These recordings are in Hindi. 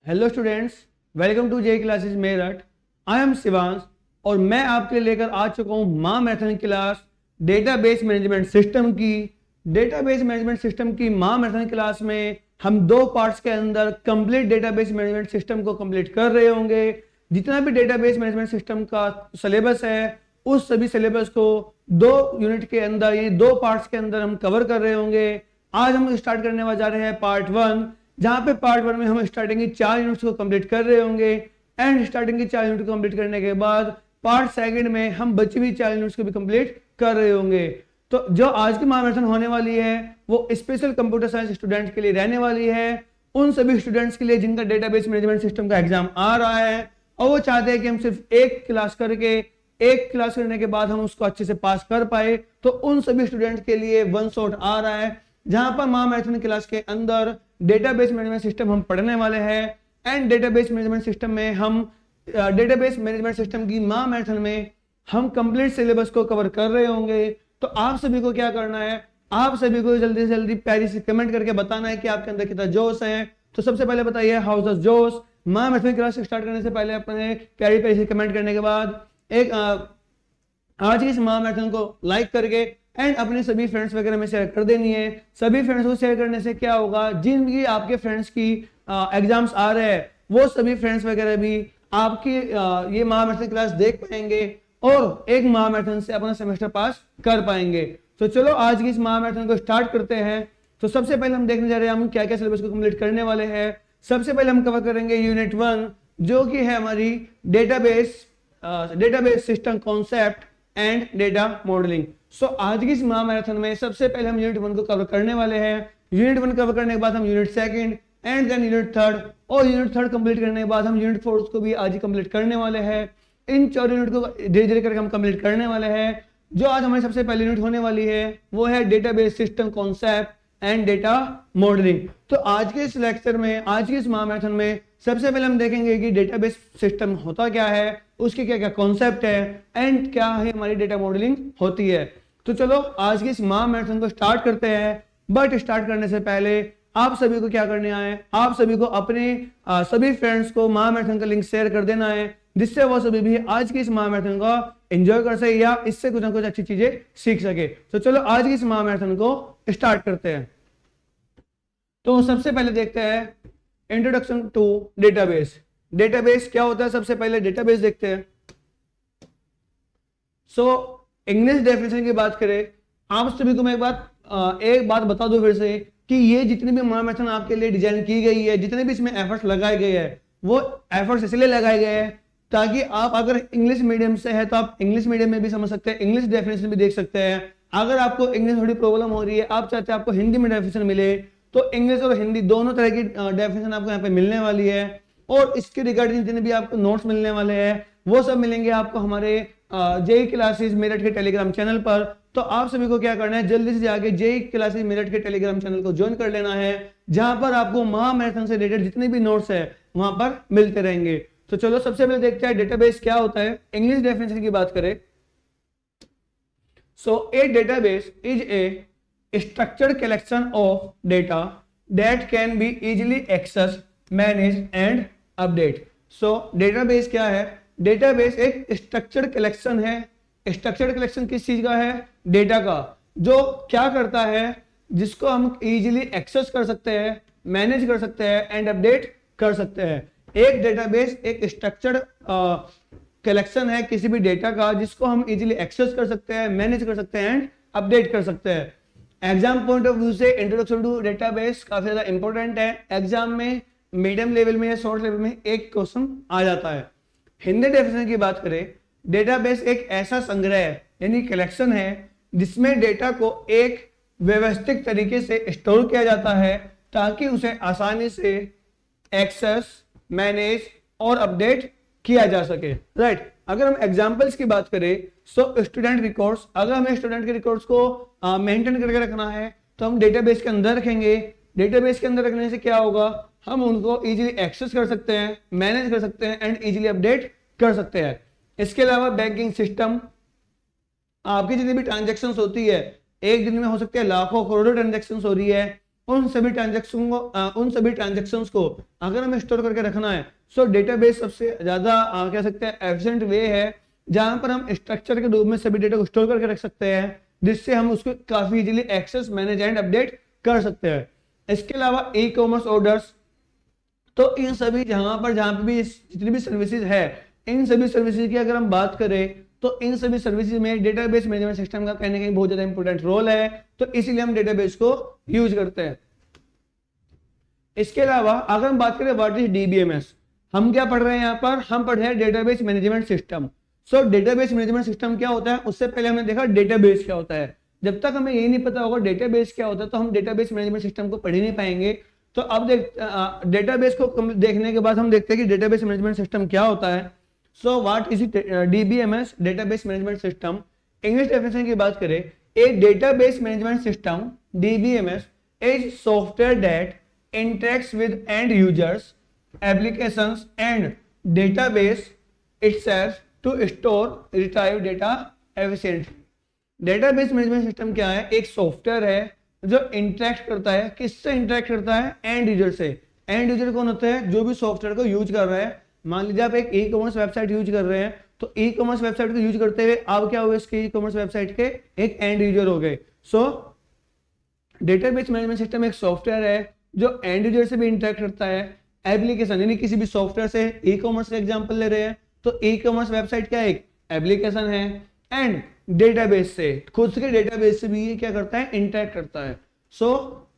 Hello students, welcome to J classes Meerut. I am Shivansh और मैं आपके लिए लेकर आ चुका हूं marathon class database management system की। डेटाबेस मैनेजमेंट सिस्टम की माँ मैथन क्लास में हम दो पार्ट्स के अंदर कंप्लीट डेटाबेस मैनेजमेंट सिस्टम को कंप्लीट कर रहे होंगे। जितना भी डेटाबेस मैनेजमेंट सिस्टम का सिलेबस है उस सभी सिलेबस को दो यूनिट के अंदर यानी दो पार्ट्स के अंदर हम कवर कर रहे होंगे। आज हम स्टार्ट करने जा रहे हैं पार्ट 1, जहां पे पार्ट 1 में हम स्टार्टिंग की 4 यूनिट्स को कंप्लीट कर रहे होंगे एंड स्टार्टिंग की 4 यूनिट को कंप्लीट करने के बाद पार्ट 2 में हम बची हुई 4 यूनिट्स को भी कंप्लीट कर रहे होंगे। तो जो आज की महामैराथन होने वाली है वो स्पेशल कंप्यूटर साइंस स्टूडेंट्स के लिए रहने वाली है, उन सभी स्टूडेंट्स के लिए जिनका डेटाबेस मैनेजमेंट सिस्टम का एग्जाम आ रहा है और वो चाहते हैं कि हम सिर्फ एक क्लास करने के बाद हम उसको अच्छे से पास कर पाए। तो उन सभी स्टूडेंट्स के लिए वन शॉट आ रहा है जहां पर महामैराथन क्लास के अंदर डेटाबेस मैनेजमेंट सिस्टम हम पढ़ने वाले हैं एंड डेटाबेस मैनेजमेंट सिस्टम में हम डेटाबेस मैनेजमेंट सिस्टम की महामैराथन में हम कंप्लीट सिलेबस को कवर कर रहे होंगे। तो आप सभी को क्या करना है, आप सभी को जल्दी से जल्दी प्यारी से कमेंट करके बताना है कि आपके अंदर कितना जोश है। तो सबसे पहले बताइए हाउ द जोश। महामैराथन क्लास स्टार्ट करने से पहले अपने प्यारी प्यारी से कमेंट करने के बाद एक आज की इस महामैराथन को लाइक करके एंड अपने सभी फ्रेंड्स वगैरह में शेयर कर देनी है। सभी फ्रेंड्स को शेयर करने से क्या होगा, जिनकी आपके फ्रेंड्स की एग्जाम्स आ रहे हैं वो सभी फ्रेंड्स वगैरह भी आपकी ये महामैराथन क्लास देख पाएंगे और एक महामैराथन से अपना सेमेस्टर पास कर पाएंगे। तो चलो आज की इस महामैराथन को स्टार्ट करते हैं। तो सबसे पहले हम देखने जा रहे हैं हम क्या क्या सिलेबस को कंप्लीट करने वाले हैं। सबसे पहले हम कवर करेंगे यूनिट 1 जो कि है हमारी database system concept and data modelling. सो आज की इस महामैराथन में सबसे पहले हम यूनिट 1 को कवर करने वाले हैं। यूनिट 1 कवर करने के बाद हम यूनिट 2 एंड देन यूनिट 3 और यूनिट 3 कंप्लीट करने के बाद हम यूनिट 4 को भी आज ही कंप्लीट करने वाले हैं। इन 4 यूनिट को धीरे धीरे करके हम कंप्लीट करने वाले हैं। जो आज हमारी सबसे पहली यूनिट होने वाली है वो है database system concept and data modelling. तो आज के इस लेक्चर में, आज की इस महामैराथन में सबसे पहले हम देखेंगे कि डेटाबेस सिस्टम होता क्या है, उसके क्या क्या कॉन्सेप्ट है एंड क्या है हमारी डेटा मॉडलिंग होती है। तो चलो आज की इस महामैराथन को स्टार्ट करते हैं। बट स्टार्ट करने से पहले आप सभी को क्या करने आए, आप सभी को अपने सभी फ्रेंड्स को महामैराथन का लिंक शेयर कर देना है जिससे वो सभी भी आज की इस महामैराथन का एंजॉय कर सके या इससे कुछ ना कुछ अच्छी चीजें सीख सके। तो चलो आज की इस महामैराथन को स्टार्ट करते हैं। तो सबसे पहले देखते हैं इंट्रोडक्शन टू डेटाबेस। डेटाबेस क्या होता है, सबसे पहले डेटाबेस देखते हैं। इंग्लिश डेफिनेशन की बात करें, आप सभी को मैं एक बात बता दूं फिर से कि ये जितनी भी महामैराथन आपके लिए डिजाइन की गई है, जितने भी इसमें एफर्ट्स लगाए गए हैं वो एफर्ट्स इसलिए लगाए गए हैं ताकि आप अगर इंग्लिश मीडियम से है तो आप इंग्लिश मीडियम में भी समझ सकते हैं, इंग्लिश डेफिनेशन भी देख सकते हैं। अगर आपको इंग्लिश थोड़ी प्रॉब्लम हो रही है, आप चाहते हैं आपको हिंदी में डेफिनेशन मिले, तो इंग्लिश और हिंदी दोनों तरह की डेफिनेशन आपको यहाँ पे मिलने वाली है। और इसके रिगार्डिंग जितने भी आपको नोट्स मिलने वाले हैं वो सब मिलेंगे आपको हमारे जेई क्लासेस मेरठ के टेलीग्राम चैनल पर। तो आप सभी को क्या करना है, जल्दी से जाके जेई क्लासेस मेरठ के टेलीग्राम चैनल को ज्वाइन कर लेना है, जहां पर आपको महामैराथन से रिलेटेड जितने भी नोट्स है वहां पर मिलते रहेंगे। तो चलो सबसे पहले देखते हैं डेटाबेस क्या होता है। इंग्लिश डेफिनेशन की बात करें, so a database is a structured collection of data that can be easily access, manage and update. So database क्या है, डेटाबेस एक स्ट्रक्चर्ड कलेक्शन है। स्ट्रक्चर्ड कलेक्शन किस चीज का है, डेटा का, जो क्या करता है, जिसको हम इजीली एक्सेस कर सकते हैं, मैनेज कर सकते हैं एंड अपडेट कर सकते हैं। एक डेटाबेस एक स्ट्रक्चर्ड कलेक्शन है किसी भी डेटा का जिसको हम इजीली एक्सेस कर सकते हैं, मैनेज कर सकते हैं एंड अपडेट कर सकते हैं। एग्जाम पॉइंट ऑफ व्यू से इंट्रोडक्शन टू डेटाबेस काफी ज्यादा इंपॉर्टेंट है। एग्जाम में मीडियम लेवल में या शॉर्ट लेवल में एक क्वेश्चन आ जाता है। हिंदी डेफिनेशन की बात करें, डेटाबेस एक ऐसा संग्रह यानी कलेक्शन है जिसमें डेटा को एक व्यवस्थित तरीके से स्टोर किया जाता है ताकि उसे आसानी से एक्सेस, मैनेज और अपडेट किया जा सके। राइट, अगर हम एग्जांपल्स की बात करें तो स्टूडेंट रिकॉर्ड्स, अगर हमें स्टूडेंट के रिकॉर्ड्स को मेंटेन करके रखना है तो हम डेटाबेस के अंदर रखेंगे। डेटाबेस के अंदर रखने से क्या होगा, हम उनको इजीली एक्सेस कर सकते हैं, मैनेज कर सकते हैं एंड इजीली अपडेट कर सकते हैं। इसके अलावा बैंकिंग सिस्टम, आपकी जितनी भी ट्रांजैक्शंस होती है एक दिन में हो सकती है लाखों करोड़ों ट्रांजैक्शंस हो रही है, उन सभी ट्रांजेक्शन्स को अगर हमें स्टोर करके रखना है, सो डेटाबेस सबसे ज्यादा कह सकते हैं एफिशिएंट वे है जहां पर हम स्ट्रक्चर के रूप में सभी डेटा को स्टोर करके रख सकते हैं, जिससे हम उसको काफी easily access, manage and update कर सकते हैं। इसके अलावा ई कॉमर्स ऑर्डर्स, तो इन सभी जहां पे भी जितनी भी सर्विसेज है, इन सभी सर्विसेज की अगर हम बात करें तो इन सभी सर्विसेज में डेटाबेस मैनेजमेंट सिस्टम का कहीं ना कहीं बहुत ज्यादा इंपॉर्टेंट रोल है, तो इसीलिए हम डेटाबेस को यूज करते हैं। इसके अलावा अगर हम बात करें व्हाट इज डीबीएमएस, हम क्या पढ़ रहे हैं यहाँ पर, हम पढ़ रहे हैं डेटाबेस मैनेजमेंट सिस्टम। सो डेटाबेस मैनेजमेंट सिस्टम क्या होता है, उससे पहले हमने देखा डेटाबेस क्या होता है। जब तक हमें यही नहीं पता होगा डेटाबेस क्या होता है तो हम डेटाबेस मैनेजमेंट सिस्टम को पढ़ ही नहीं पाएंगे। तो अब डेटाबेस को देखने के बाद हम देखते हैं कि डेटाबेस मैनेजमेंट सिस्टम क्या होता है। So what is DBMS, database management system. English definition की बात करें, a database management system DBMS is software that interacts with end users, applications and database itself to store retrieve data efficiently. Database management system क्या है, एक सॉफ्टवेयर है जो इंटरेक्ट करता है, किससे इंटरेक्ट करता है, एंड यूजर से। एंड यूजर कौन होता है, जो भी सॉफ्टवेयर को यूज कर रहा है। मान लीजिए आप एक ई कॉमर्स वेबसाइट यूज कर रहे हैं, तो ई कॉमर्स वेबसाइट को यूज करते हुए आप क्या हुए, इसके ई कॉमर्स वेबसाइट के एक एंड यूजर हो गए। सो डेटाबेस मैनेजमेंट सिस्टम एक सॉफ्टवेयर है जो एंड यूजर से भी इंटरेक्ट करता है। एप्लीकेशन यानी किसी भी सॉफ्टवेयर से, ई कॉमर्स का एग्जांपल ले रहे हैं तो ई कॉमर्स वेबसाइट क्या एक एप्लीकेशन है, एंड डेटाबेस से, खुद के डेटाबेस से भी ये क्या करता है, इंटरेक्ट करता है। सो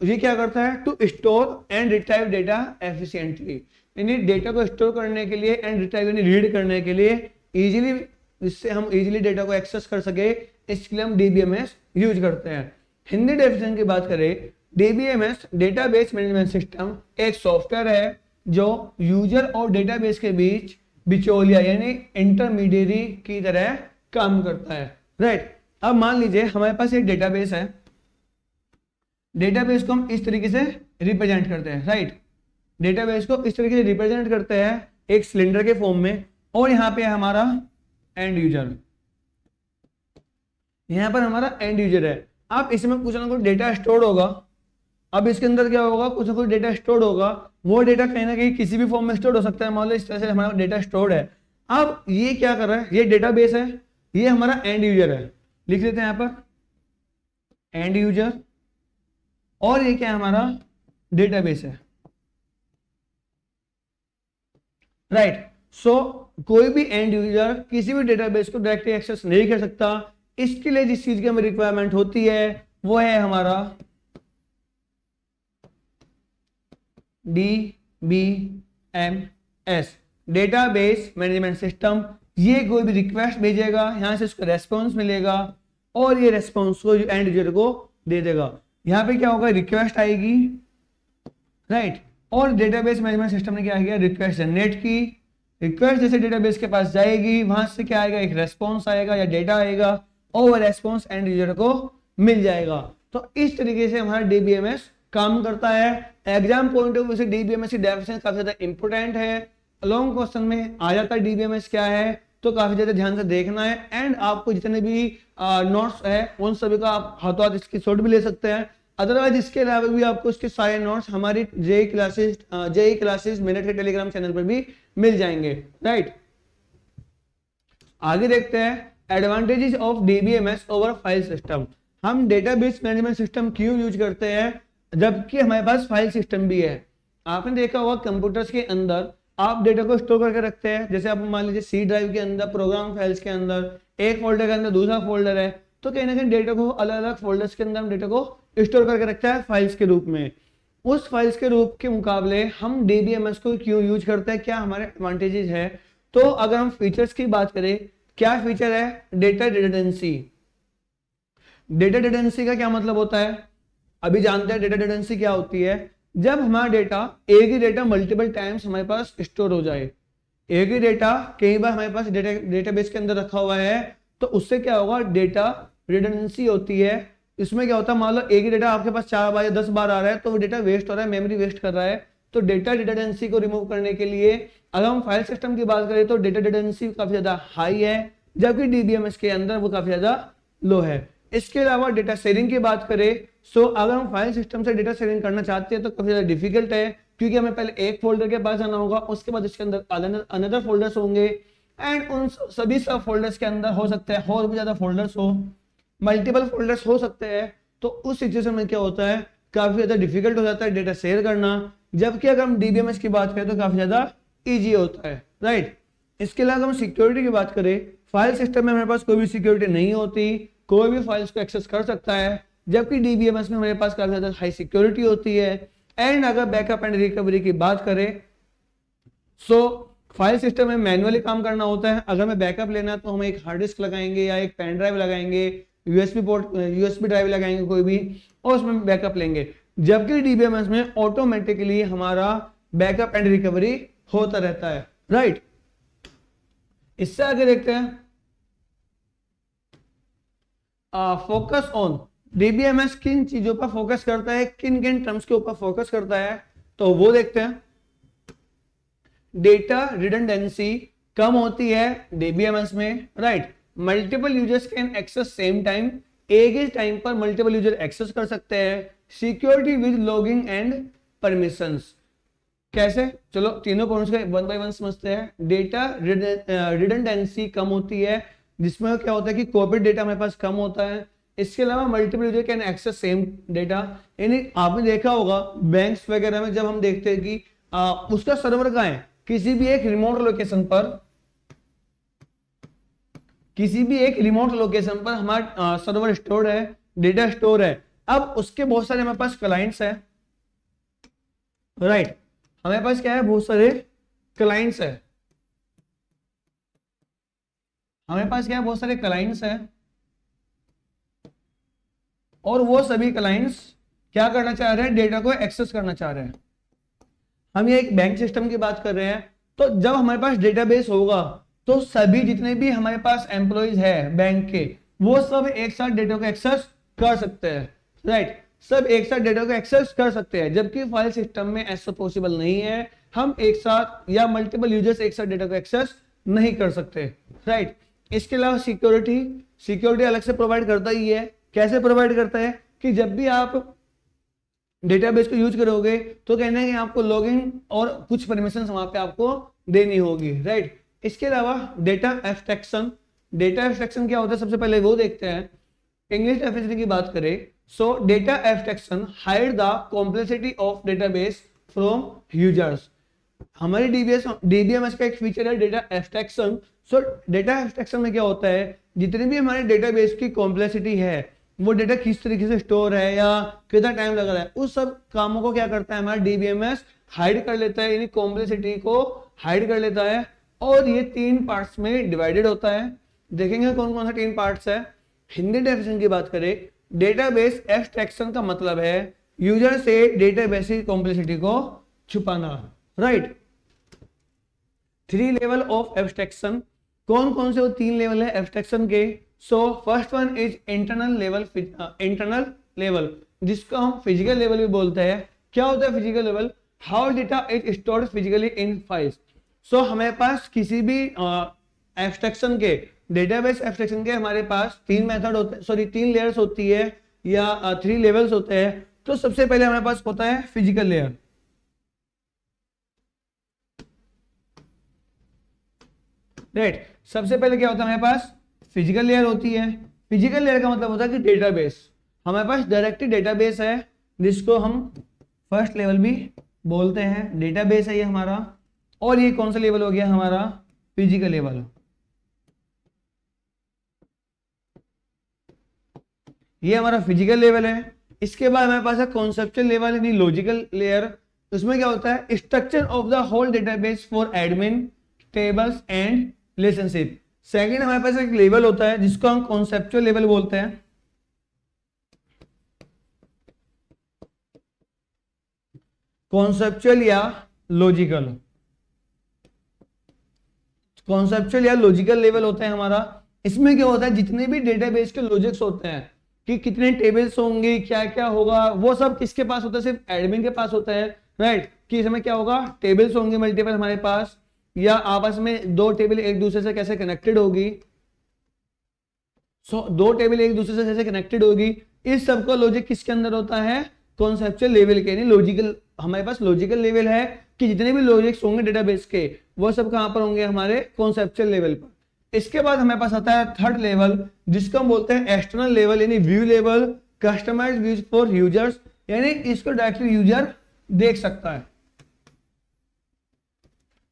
ये क्या करता है, to store and retrieve data efficiently, यानी डेटा को स्टोर करने के लिए एंड रिट्राइव यानी रीड करने के लिए इजीली, जिससे हम इजीली डेटा को एक्सेस कर सके, इसके लिए हम डीबीएमएस यूज करते हैं। हिंदी डेफिनेशन की बात करें, डीबीएमएस डेटाबेस मैनेजमेंट सिस्टम एक सॉफ्टवेयर है जो यूजर और डेटाबेस के बीच बिचौलिया यानी इंटरमीडियरी की तरह काम करता है। राइट, अब मान लीजिए हमारे पास एक डेटाबेस है, डेटाबेस को हम इस तरीके से रिप्रेजेंट करते हैं। राइट, डेटाबेस को इस तरीके से रिप्रेजेंट करते हैं एक सिलेंडर के फॉर्म में, और यहाँ पे हमारा एंड यूजर, यहाँ पर हमारा एंड यूजर है। अब इसमें कुछ ना कुछ डेटा स्टोर होगा। अब इसके अंदर क्या होगा, कुछ ना कुछ डेटा स्टोर होगा, वो डेटा कहीं ना कहीं किसी भी फॉर्म में स्टोर हो सकता है। मान लो इस तरह से हमारा डेटा स्टोर्ड है। अब ये क्या कर रहा है, ये डेटाबेस है, ये हमारा एंड यूजर है, लिख लेते हैं यहाँ पर एंड यूजर, और ये क्या है, हमारा डेटाबेस है। राइट, सो कोई भी एंड यूजर किसी भी डेटाबेस को डायरेक्टली एक्सेस नहीं कर सकता। इसके लिए जिस चीज की हमें रिक्वायरमेंट होती है वो है हमारा DBMS, डेटाबेस मैनेजमेंट सिस्टम। ये कोई भी रिक्वेस्ट भेजेगा, यहां से उसको रेस्पॉन्स मिलेगा, और ये रेस्पॉन्स को एंड यूजर को दे देगा। यहाँ पे क्या होगा, रिक्वेस्ट आएगी। राइट, और डेटाबेस मैनेजमेंट सिस्टम ने क्या किया, रिक्वेस्ट जनरेट की। रिक्वेस्ट जैसे डेटाबेस के पास जाएगी, वहां से क्या आएगा, एक रेस्पॉन्स आएगा या डेटा आएगा, और वो रेस्पॉन्स एंड यूजर को मिल जाएगा। तो इस तरीके से हमारा डीबीएमएस काम करता है। एग्जाम पॉइंट ऑफ व्यू से डीबीएमएस की डेफिनेशन काफी ज्यादा इंपॉर्टेंट है। लॉन्ग क्वेश्चन में आ जाता है डीबीएमएस क्या है, तो काफी ज्यादा ध्यान से देखना है। एंड आपको जितने भी नोट्स है उन सभी का आप हाथों हाथ इसकी शॉट भी ले सकते हैं। अदरवाइज इसके अलावा भी आपको इसके सारे नोट्स हमारी जेई क्लासेस मिनट के टेलीग्राम चैनल पर भी मिल जाएंगे। राइट, आगे देखते हैं advantages of DBMS over file system. हम डेटाबेस मैनेजमेंट सिस्टम क्यों यूज करते हैं जबकि हमारे पास फाइल सिस्टम भी है। आपने देखा होगा कंप्यूटर्स के अंदर आप डेटा को स्टोर करके रखते हैं। जैसे आप मान लीजिए सी ड्राइव के अंदर, प्रोग्राम फाइल्स के अंदर, एक फोल्डर के अंदर दूसरा फोल्डर है, तो कहीं ना कहीं डेटा को अलग अलग फोल्डर्स के अंदर हम डेटा को स्टोर करके रखता है फाइल्स के रूप में। उस फाइल्स के रूप के मुकाबले हम डीबीएमएस को क्यों यूज करते हैं, क्या हमारे एडवांटेजेस है। तो अगर हम फीचर्स की बात करें, क्या फीचर है, डेटा रिडंडेंसी। डेटा रिडंडेंसी का क्या मतलब होता है, अभी जानते हैं डेटा रिडंडेंसी क्या होती है। जब हमारा डेटा, एक ही डेटा मल्टीपल टाइम्स हमारे पास स्टोर हो जाए, एक ही डेटा कई बार हमारे पास डेटाबेस के अंदर रखा हुआ है, तो उससे क्या होगा, डेटा रिडंडेंसी होती है। इसमें क्या होता है, मान लो एक ही डेटा आपके पास 4 बार या 10 बार आ रहा है, तो वो डेटा वेस्ट हो रहा है, मेमोरी वेस्ट कर रहा है। तो डेटा रिडंडेंसी को रिमूव करने के लिए अगर हम फाइल सिस्टम की बात करें तो डेटा रिडंडेंसी काफी ज्यादा हाई है, जबकि डीबीएमएस के अंदर वो काफी ज्यादा लो है। इसके अलावा डेटा शेयरिंग की बात करें, सो अगर हम फाइल सिस्टम से डेटा शेयरिंग करना चाहते हैं तो काफी ज्यादा डिफिकल्ट है, क्योंकि हमें पहले एक फोल्डर के पास जाना होगा, उसके बाद इसके अंदर अनदर फोल्डर्स होंगे, एंड उन सभी सब फोल्डर्स के अंदर हो सकते हैं और भी ज्यादा फोल्डर्स हो, मल्टीपल फोल्डर्स हो सकते हैं। तो उस सिचुएशन में क्या होता है, काफी ज्यादा डिफिकल्ट हो जाता है डेटा शेयर करना। जबकि अगर हम डीबीएमएस की बात करें तो काफी ज्यादा इजी होता है, राइट। इसके अलावा हम सिक्योरिटी की बात करें, फाइल सिस्टम में हमारे पास कोई भी सिक्योरिटी नहीं होती, कोई भी फाइल्स को एक्सेस कर सकता है, जबकि डीबीएमएस में हमारे पास काफी ज्यादा हाई सिक्योरिटी होती है। एंड अगर बैकअप एंड रिकवरी की बात करें, सो फाइल सिस्टम में मैनुअली काम करना होता है। अगर हमें बैकअप लेना है तो हम एक हार्ड डिस्क लगाएंगे या एक पेन ड्राइव लगाएंगे, यूएसबी ड्राइव लगाएंगे कोई भी, और उसमें बैकअप लेंगे। जबकि डीबीएमएस में ऑटोमेटिकली हमारा बैकअप एंड रिकवरी होता रहता है, राइट। इससे आगे देखते हैं फोकस ऑन। डीबीएमएस किन चीजों पर फोकस करता है, किन किन टर्म्स के ऊपर फोकस करता है, तो वो देखते हैं। डेटा रिडंडेंसी कम होती है डीबीएमएस में, right. Multiple users can access same time, एक ही टाइम पर मल्टीपल यूजर एक्सेस कर सकते हैं। Security with logging and permissions, कैसे, चलो तीनों पॉइंट्स का वन बाय वन समझते हैं। डेटा रिडंडेंसी कम होती है, जिसमें क्या होता है कि कॉपी डेटा हमारे पास कम होता है। इसके अलावा multiple user can access same data, यानी आपने देखा होगा बैंक्स वगैरह में जब हम देखते हैं कि उसका सर्वर कहाँ है, किसी भी एक रिमोट लोकेशन पर, किसी भी एक रिमोट लोकेशन पर हमारा सर्वर स्टोर है, डेटा स्टोर है। अब उसके बहुत सारे हमारे पास क्लाइंट्स है, राइट। हमारे पास क्या है, बहुत सारे क्लाइंट्स है, हमारे पास क्या है, बहुत सारे क्लाइंट्स है, और वो सभी क्लाइंट्स क्या करना चाह रहे हैं, डेटा को एक्सेस करना चाह रहे हैं। हम ये एक बैंक सिस्टम की बात कर रहे हैं, तो जब हमारे पास डेटाबेस होगा तो सभी जितने भी हमारे पास एम्प्लॉइज है बैंक के, वो सब एक साथ डेटा को एक्सेस कर सकते हैं, राइट। सब एक साथ डेटा को एक्सेस कर सकते हैं, जबकि फाइल सिस्टम में ऐसा पॉसिबल नहीं है। हम एक साथ या मल्टीपल यूजर्स एक साथ डेटा को एक्सेस नहीं कर सकते, राइट। इसके अलावा सिक्योरिटी अलग से प्रोवाइड करता ही है। कैसे प्रोवाइड करता है कि जब भी आप डेटाबेस को यूज करोगे तो कहना है कि आपको लॉगिन और कुछ परमिशन वहां पे आपको देनी होगी, राइट। इसके अलावा डेटा एब्स्ट्रैक्शन, डेटा एब्स्ट्रैक्शन क्या होता है, सबसे पहले वो देखते हैं। इंग्लिश डेफिनेशन की बात करें, सो data abstraction hide the complexity of database from users. हमारी डीबीएमएस का एक फीचर है डेटा एब्स्ट्रैक्शन। सो डेटा एब्स्ट्रैक्शन में क्या होता है, जितनी भी हमारे डेटाबेस की कॉम्प्लेक्सिटी है, वो डेटा किस तरीके से स्टोर है या कितना टाइम लग रहा है, उस सब कामों को क्या करता है हमारा डीबीएमएस हाइड कर लेता है, यानी कॉम्प्लेक्सिटी को हाइड कर लेता है। और ये 3 पार्ट्स में डिवाइडेड होता है। देखेंगे कौन कौन सा 3 पार्ट्स है। हिंदी डेफिनेशन की बात करें, डेटाबेस एब्स्ट्रैक्शन का मतलब है यूजर से डेटाबेस की कॉम्प्लेक्सिटी को छुपाना, राइट। 3 लेवल ऑफ एब्स्ट्रैक्शन, कौन कौन से वो 3 लेवल है एब्स्ट्रैक्शन के। So first one is internal level, जिसको हम फिजिकल लेवल भी बोलते हैं। क्या होता है physical level, how data is stored physically in files. So हमारे पास किसी भी एब्स्ट्रैक्शन के, डेटाबेस एब्स्ट्रैक्शन के हमारे पास 3 मेथड होते हैं, सॉरी 3 लेयर्स होती है या 3 लेवल्स होते हैं। तो सबसे पहले हमारे पास होता है फिजिकल लेयर, राइट। सबसे पहले क्या होता है हमारे पास फिजिकल लेयर होती है। फिजिकल लेयर का मतलब होता है कि डेटाबेस, हमारे पास डायरेक्टली डेटाबेस है, जिसको हम फर्स्ट लेवल भी बोलते हैं। डेटाबेस है ये हमारा, और ये कौन सा लेवल हो गया हमारा, फिजिकल लेवल। ये हमारा फिजिकल लेवल है। इसके बाद हमारे पास है कॉन्सेप्चुअल लेवल यानी लॉजिकल लेयर। उसमें क्या होता है, structure of the whole database for admin, tables and relationship. Second हमारे पास एक लेवल होता है जिसको हम कॉन्सेप्चुअल लेवल बोलते हैं। कॉन्सेप्चुअल या लॉजिकल, कॉन्सेप्चुअल या लॉजिकल लेवल होता है हमारा। इसमें क्या होता है, जितने भी डेटाबेस के लॉजिक्स होते हैं कि कितने टेबल्स होंगे, क्या क्या होगा, वो सब किसके पास होता है, सिर्फ एडमिन के पास होता है, राइट। कि इसमें क्या होगा, टेबल्स होंगे मल्टीपल हमारे पास, या आपस में 2 टेबल एक दूसरे से कैसे कनेक्टेड होगी। सो दो टेबल एक दूसरे से जैसे कनेक्टेड होगी, इस सबका लॉजिक किसके अंदर होता है, कॉन्सेप्चुअल लेवल के, यानी लॉजिकल, हमारे पास लॉजिकल लेवल है कि जितने भी लॉजिक्स होंगे डेटाबेस के वो सब कहां पर होंगे, हमारे कॉन्सेप्चुअल लेवल पर। इसके बाद हमारे पास आता है थर्ड लेवल, जिसको हम बोलते हैं एक्सटर्नल लेवल, यानी view level, customised views for users, यानी इसको डायरेक्टली यूजर देख सकता है,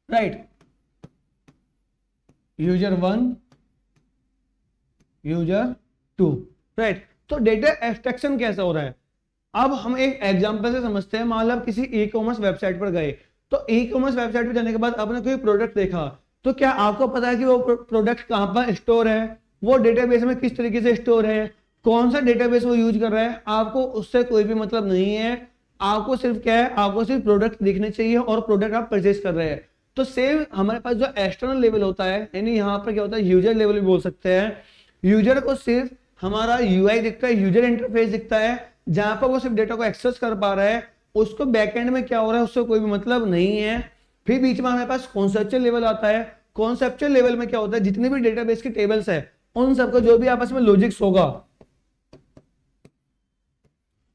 राइट। User 1, user 2, right. तो डेटा एब्स्ट्रैक्शन कैसा हो रहा है, अब हम एक एग्जांपल से समझते हैं। मान लो आप किसी ई कॉमर्स वेबसाइट पर गए, तो ई कॉमर्स वेबसाइट पर जाने के बाद आपने कोई प्रोडक्ट देखा, तो क्या आपको पता है कि वो प्रोडक्ट कहां पर स्टोर है, वो डेटाबेस में किस तरीके से स्टोर है, कौन सा डेटाबेस वो यूज कर रहा है, आपको उससे कोई भी मतलब नहीं है। आपको सिर्फ क्या है, आपको सिर्फ प्रोडक्ट दिखने चाहिए और प्रोडक्ट आप परचेज कर रहे हैं। तो सेम हमारे पास जो एक्सटर्नल लेवल होता है, यानी यहाँ पर क्या होता है, यूजर लेवल भी बोल सकते हैं। यूजर को सिर्फ हमारा यूआई दिखता है, यूजर इंटरफेस दिखता है, जहां पर वो सिर्फ डेटा को एक्सेस कर पा रहा है, उसको बैकएंड में क्या हो रहा है उससे कोई भी मतलब नहीं है। फिर बीच में हमारे पास कॉन्सेप्चुअल लेवल आता है। कॉन्सेप्चुअल लेवल में क्या होता है, जितने भी डेटाबेस की टेबल्स है उन सबका जो भी आपस में लॉजिक्स होगा,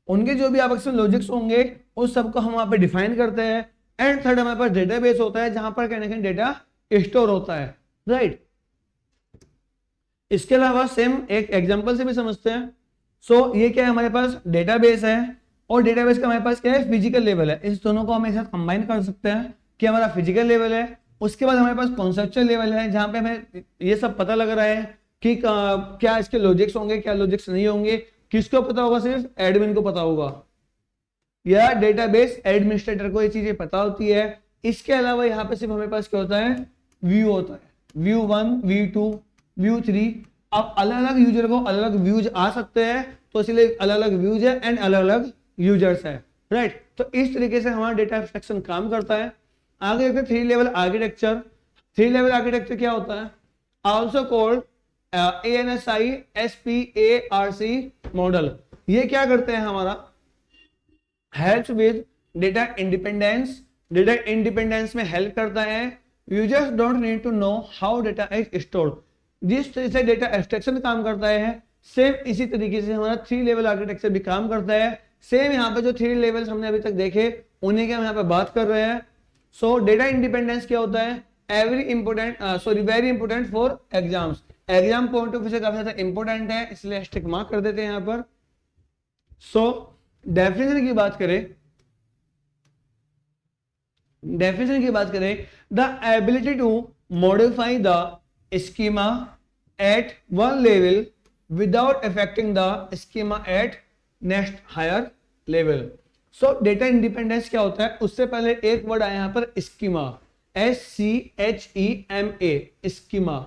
उनके जो भी आपस में लॉजिक्स होंगे उस सबको हम वहां पे डिफाइन करते हैं। एंड थर्ड हमारे पास डेटाबेस होता है, जहां पर कहीं ना कहीं डेटा स्टोर होता है, राइट। इसके अलावा सेम एक एग्जांपल से भी समझते हैं। सो ये क्या है, हमारे पास डेटाबेस है और डेटाबेस का हमारे पास क्या है, फिजिकल लेवल है। इस दोनों को हम एक साथ कंबाइन कर सकते हैं कि हमारा फिजिकल लेवल है। उसके बाद हमारे पास कॉन्सेप्चुअल लेवल है, जहां पे हमें ये सब पता लग रहा है कि क्या इसके लॉजिक्स होंगे, क्या लॉजिक्स नहीं होंगे। किसको पता होगा, सिर्फ एडमिन को पता होगा या डेटाबेस एडमिनिस्ट्रेटर को ये चीजें पता होती है। इसके अलावा यहाँ पे सिर्फ हमारे पास क्या होता है, व्यू होता है, व्यू 1, व्यू 2, व्यू 3। अब अलग अलग यूजर को अलग अलग व्यूज आ सकते हैं, तो इसलिए अलग अलग व्यूज है एंड अलग अलग यूजर्स है, राइट। तो इस तरीके से हमारा डेटा एब्स्ट्रैक्शन काम करता है। आगे देखते हैं 3 लेवल आर्किटेक्चर। 3 लेवल आर्किटेक्चर क्या होता है, also called ANSI SPARC model. ये क्या करते हैं, हमारा help with data independence, data independence में हेल्प करता है। Users don't need to know how data is stored. जिस तरह से डेटा एब्स्ट्रैक्शन काम करता है, सेम इसी तरीके से हमारा 3 लेवल आर्किटेक्चर भी काम करता है। सेम यहाँ पे जो 3 लेवल्स हमने अभी तक देखे उन्हीं की हम यहाँ पे बात कर रहे हैं। सो डेटा इंडिपेंडेंस क्या होता है, very important for exams. Exam point of view से काफी ज्यादा इंपोर्टेंट है, इसलिए हैशटैग मार्क कर देते हैं यहाँ पर। सो डेफिनेशन की बात करें, the ability to modify the schema at one level without affecting the schema at next higher level. So data independence क्या होता है, उससे पहले एक वर्ड आया यहां पर स्कीमा, SCHEMA, स्कीमा।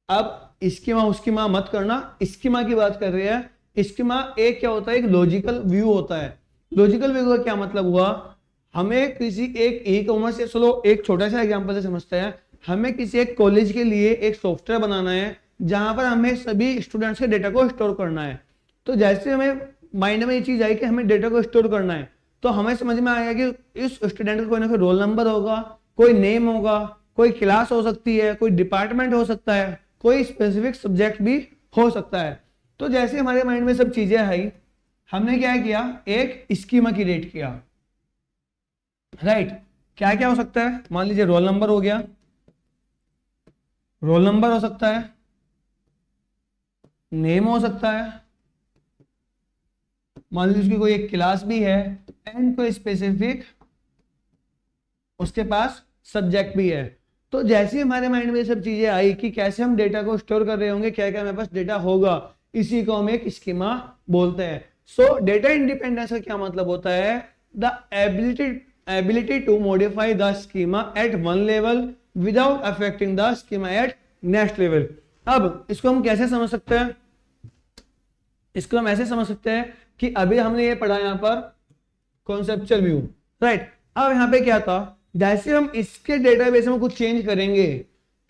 अब स्कीमा उसकीमा मत करना, स्कीमा की बात कर रहे हैं। स्कीमा एक क्या होता है, एक लॉजिकल व्यू होता है। लॉजिकल व्यू का क्या मतलब हुआ, हमें किसी एक ई कॉमर्स से, चलो एक छोटा सा एग्जांपल से समझते हैं। हमें किसी एक कॉलेज के लिए एक सॉफ्टवेयर बनाना है, जहां पर हमें सभी स्टूडेंट्स के डेटा को स्टोर करना है। तो जैसे हमें माइंड में ये चीज आई कि हमें डेटा को स्टोर करना है, तो हमें समझ में आएगा कि इस स्टूडेंट का कोई ना कोई रोल नंबर होगा, कोई नेम होगा, कोई क्लास हो सकती है, कोई डिपार्टमेंट हो सकता है, कोई स्पेसिफिक सब्जेक्ट भी हो सकता है। तो जैसे हमारे माइंड में सब चीजें आई, हमने क्या किया, एक स्कीमा क्रिएट किया, राइट। क्या क्या हो सकता है, मान लीजिए रोल नंबर हो गया, रोल नंबर हो सकता है, नेम हो सकता है, मान लीजिए उसकी कोई एक क्लास भी है, एंड कोई स्पेसिफिक उसके पास सब्जेक्ट भी है। तो जैसे हमारे माइंड में सब चीजें आई कि कैसे हम डेटा को स्टोर कर रहे होंगे, क्या क्या हमारे पास डेटा होगा, इसी को हम एक स्कीमा बोलते हैं। सो डेटा इंडिपेंडेंस का क्या मतलब होता है, the ability to modify the schema at one level without affecting the schema at next level. अब इसको हम कैसे समझ सकते हैं, इसको हम ऐसे समझ सकते हैं कि अभी हमने ये पढ़ा यहाँ पर कॉन्सेप्चुअल व्यू, राइट। अब यहाँ पे क्या था, जैसे हम इसके डेटाबेस में कुछ चेंज करेंगे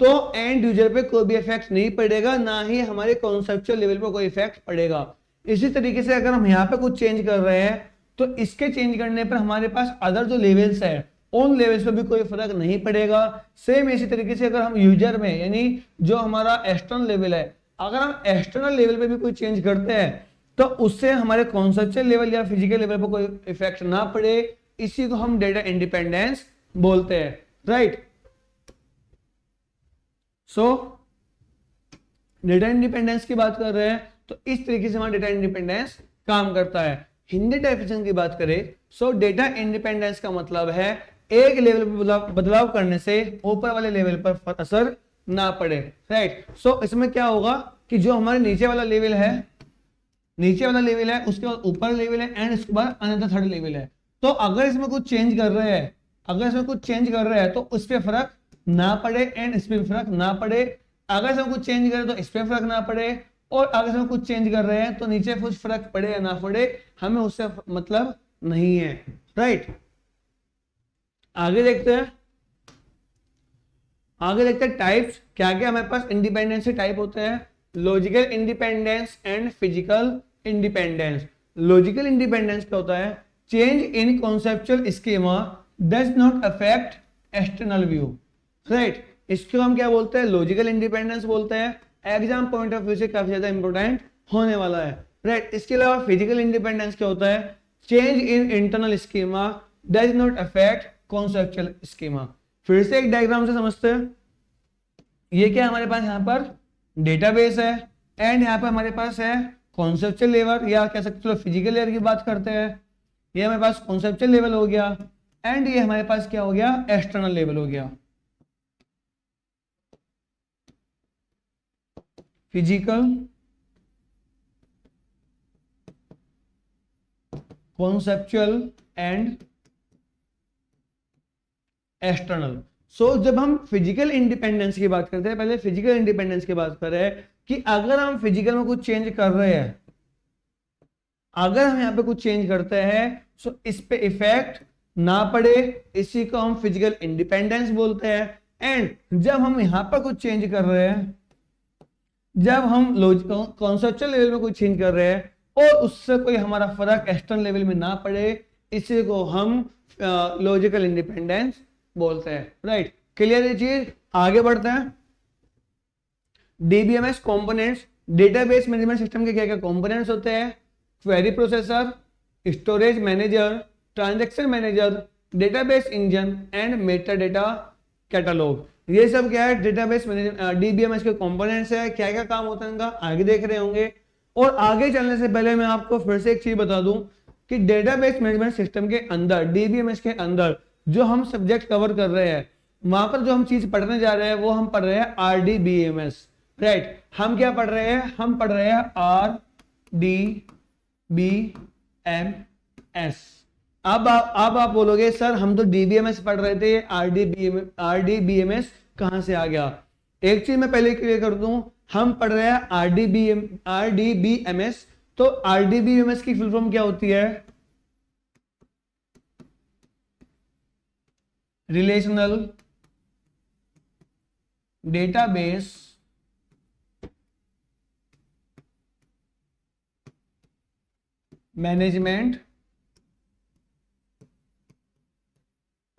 तो एंड यूजर पे कोई भी इफेक्ट नहीं पड़ेगा, ना ही हमारे कॉन्सेप्चुअल लेवल पे कोई इफेक्ट पड़ेगा। इसी तरीके से अगर हम यहाँ पे कुछ चेंज कर रहे हैं तो इसके चेंज करने पर हमारे पास अदर जो लेवल्स है उन लेवल्स पे भी कोई फर्क नहीं पड़ेगा। सेम इसी तरीके से अगर हम यूजर में, यानी जो हमारा एक्सटर्नल लेवल है, अगर हम एक्सटर्नल लेवल पे भी कोई चेंज करते हैं तो उससे हमारे कॉन्सेप्चुअल लेवल या फिजिकल लेवल पर कोई इफेक्ट ना पड़े, इसी को हम डेटा इंडिपेंडेंस बोलते हैं, राइट। सो डेटा इंडिपेंडेंस की बात कर रहे हैं तो इस तरीके से हमारा डेटा इंडिपेंडेंस काम करता है। हिंदी डेफिनेशन की बात करें सो डेटा इंडिपेंडेंस का मतलब है एक लेवल पर बदलाव करने से ऊपर वाले लेवल पर असर ना पड़े, राइट। सो इसमें क्या होगा कि जो हमारे नीचे वाला लेवल है, उसके बाद ऊपर लेवल है एंड उसके बाद अनदर थर्ड लेवल है। तो अगर इसमें कुछ चेंज कर रहे हैं तो उस पर फर्क ना पड़े एंड इस पर फर्क ना पड़े। अगर इसमें कुछ चेंज करे तो इस पर फर्क ना पड़े, और अगर इसमें कुछ चेंज कर रहे हैं तो नीचे कुछ फर्क पड़े या ना पड़े, हमें उससे मतलब नहीं है, राइट। आगे देखते हैं टाइप्स। क्या क्या हमारे पास इंडिपेंडेंस के टाइप होते हैं? Logical independence and physical independence. Logical independence क्या होता है? Change in conceptual schema does not affect external view, right. इसको हम क्या बोलते हैं? लॉजिकल इंडिपेंडेंस बोलते हैं। एग्जाम पॉइंट ऑफ व्यू से काफी ज्यादा इंपॉर्टेंट होने वाला है, राइट। इसके अलावा फिजिकल इंडिपेंडेंस क्या होता है? Change in internal schema does not affect conceptual schema. फिर से एक डायग्राम से समझते हैं। ये क्या हमारे पास यहाँ पर डेटाबेस है एंड यहाँ पर हमारे पास है कॉन्सेप्चुअल लेवल, या कह सकते हो फिजिकल लेयर की बात करते हैं। ये हमारे पास कॉन्सेप्चुअल लेवल हो गया एंड ये हमारे पास क्या हो गया? एक्सटर्नल लेवल हो गया। Physical, conceptual and external. So जब हम फिजिकल इंडिपेंडेंस की बात करते हैं, पहले फिजिकल इंडिपेंडेंस की बात कर रहे हैं कि अगर हम फिजिकल में कुछ चेंज कर रहे हैं, अगर हम यहाँ पे कुछ चेंज करते हैं सो इस पे इफेक्ट ना पड़े, इसी को हम फिजिकल इंडिपेंडेंस बोलते हैं। एंड जब हम यहाँ पर कुछ चेंज कर रहे हैं, जब हम कॉन्सेप्चुअल लेवल में कोई चेंज कर रहे हैं और उससे कोई हमारा फर्क एक्सटर्नल लेवल में ना पड़े, इसी को हम लॉजिकल इंडिपेंडेंस बोलते हैं, राइट। क्लियर ये चीज? आगे बढ़ते हैं। DBMS components, database management system के क्या क्या कंपोनेंट्स होते हैं? Query processor, storage manager, transaction manager, database engine and Meta data catalogue. ये सब क्या है? डेटाबेस मैनेजमेंट डीबीएमएस के कंपोनेंट्स है। क्या क्या काम होता है इनका आगे देख रहे होंगे। और आगे चलने से पहले मैं आपको फिर से एक चीज बता दूं कि डेटाबेस मैनेजमेंट सिस्टम के अंदर, डीबीएमएस के अंदर जो हम सब्जेक्ट कवर कर रहे हैं, वहां पर जो हम चीज पढ़ने जा रहे हैं वो हम पढ़ रहे हैं आरडीबीएमएस, राइट। हम क्या पढ़ रहे हैं? हम पढ़ रहे हैं आरडीबीएमएस। अब आप बोलोगे सर हम तो डीबीएमएस पढ़ रहे थे, आरडीबीएमएस कहां से आ गया? एक चीज मैं पहले क्लियर कर दूं, हम पढ़ रहे हैं आरडीबीएमएस। तो आरडीबीएमएस की फुल फॉर्म क्या होती है? Relational database management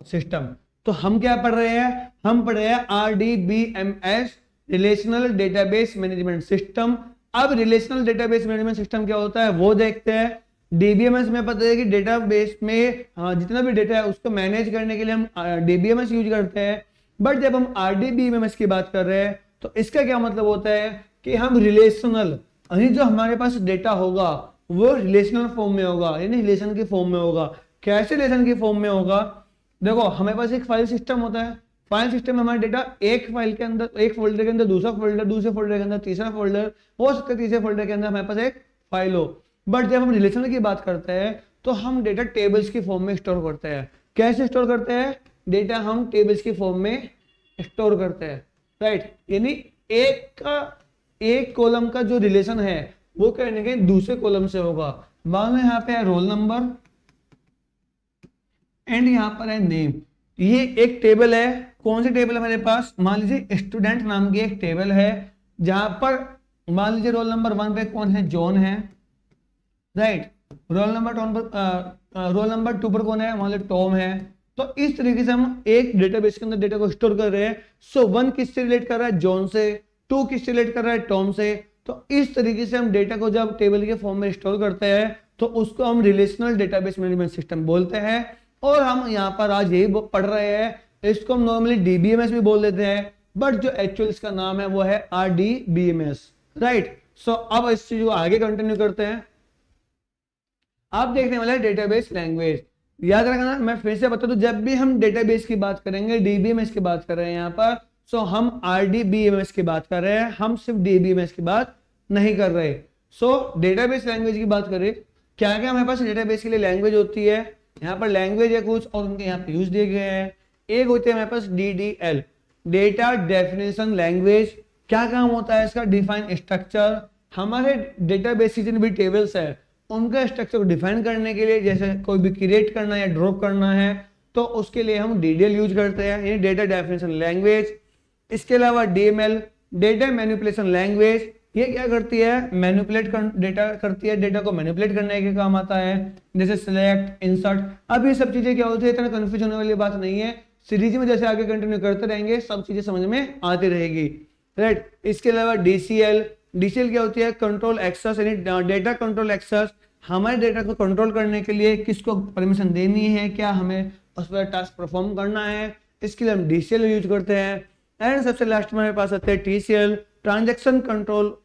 system. तो हम क्या पढ़ रहे हैं? हम पढ़ रहे हैं RDBMS, relational database management system. अब रिलेशनल डेटाबेस मैनेजमेंट सिस्टम क्या होता है वो देखते हैं। डीबीएमएस में पता है कि डेटाबेस में जितना भी डेटा है उसको मैनेज करने के लिए हम डीबीएमएस यूज करते हैं। बट जब हम आरडीबीएमएस की बात कर रहे हैं तो इसका क्या मतलब होता है कि हम रिलेशनल, यानी जो हमारे पास डेटा होगा वो रिलेशनल फॉर्म में होगा, यानी रिलेशन के फॉर्म में होगा। कैसे रिलेशन के फॉर्म में होगा? देखो हमारे पास एक फाइल सिस्टम होता है। फाइल सिस्टम में हमारा डेटा एक फाइल के अंदर, एक फोल्डर के अंदर दूसरा फोल्डर, दूसरे फोल्डर के अंदर तीसरा फोल्डर, हो सकता है तीसरे फोल्डर के अंदर हमारे पास एक फाइल हो। बट जब हम रिलेशनल की बात करते हैं तो हम डेटा टेबल्स की फॉर्म में स्टोर करते हैं। कैसे स्टोर करते हैं? डेटा हम टेबल्स की फॉर्म में स्टोर करते हैं, राइट। यानी एक कॉलम का जो रिलेशन है वो कहने के दूसरे कॉलम से होगा। मान लो यहाँ पे है रोल नंबर एंड यहाँ पर है नेम। ये एक टेबल है। कौन सी टेबल है हमारे पास? मान लीजिए स्टूडेंट नाम की एक टेबल है जहां पर मान लीजिए रोल नंबर 1 पे कौन है? जॉन है, राइट। रोल नंबर 2 पर कौन है? मान लीजिए टॉम है। तो इस तरीके से हम एक डेटाबेस के अंदर डेटा को स्टोर कर रहे हैं। सो 1 किससे रिलेट कर रहा है? जॉन से। 2 किससे रिलेट कर रहा है? टॉम से। तो इस तरीके से हम डेटा को जब टेबल के फॉर्म में स्टोर करते हैं तो उसको हम रिलेशनल डेटाबेस मैनेजमेंट सिस्टम बोलते हैं। और हम यहाँ पर आज यही पढ़ रहे हैं, इसको हम नॉर्मली डीबीएमएस भी बोल देते हैं, बट जो एक्चुअल इसका नाम है वो है आरडीबीएमएस, राइट। सो अब इस चीज को आगे कंटिन्यू करते हैं। आप देखने वाले हैं डेटाबेस लैंग्वेज। याद रखना, मैं फिर से बता दूं, जब भी हम डेटाबेस की बात करेंगे, डीबीएमएस की बात कर रहे हैं यहाँ पर, सो हम आरडीबीएमएस की बात कर रहे हैं, हम सिर्फ डीबीएमएस की बात नहीं कर रहे। सो डेटाबेस लैंग्वेज की बात करें, क्या क्या हमारे पास डेटाबेस के लिए लैंग्वेज होती है। यहाँ पर लैंग्वेज है कुछ और उनके यहाँ पे यूज दिए गए हैं। एक होती है हमारे पास डीडीएल, डेटा डेफिनेशन लैंग्वेज। क्या काम होता है इसका? Define structure. हमारे डेटाबेस की जितने भी टेबल्स है उनका स्ट्रक्चर को डिफाइन करने के लिए, जैसे कोई भी क्रिएट करना है या ड्रॉप करना है, तो उसके लिए हम डीडीएल यूज करते हैं, ये डेटा डेफिनेशन लैंग्वेज। इसके अलावा डीएमएल, डेटा मैनिपुलेशन लैंग्वेज, ये क्या करती है? मैनिपुलेट डेटा करती है, डेटा को मैनिपुलेट करने के काम आता है, जैसे सिलेक्ट, इंसर्ट। अब ये सब चीजें क्या होती है, इतना कंफ्यूज होने वाली बात नहीं है, सीरीज में जैसे आगे कंटिन्यू करते रहेंगे सब चीजें समझ में आती रहेगी, राइट। इसके अलावा डीसीएल, डीसीएल क्या होती है? कंट्रोल एक्सेस, यानी डेटा कंट्रोल एक्सेस। हमारे डेटा को कंट्रोल करने के लिए किसको परमिशन देनी है, क्या हमें उस पर टास्क परफॉर्म करना है, इसके लिए हम डीसीएल यूज करते हैं। एंड सबसे लास्ट में हमारे पास आते हैं टीसीएल, ट्रांजैक्शन कंट्रोल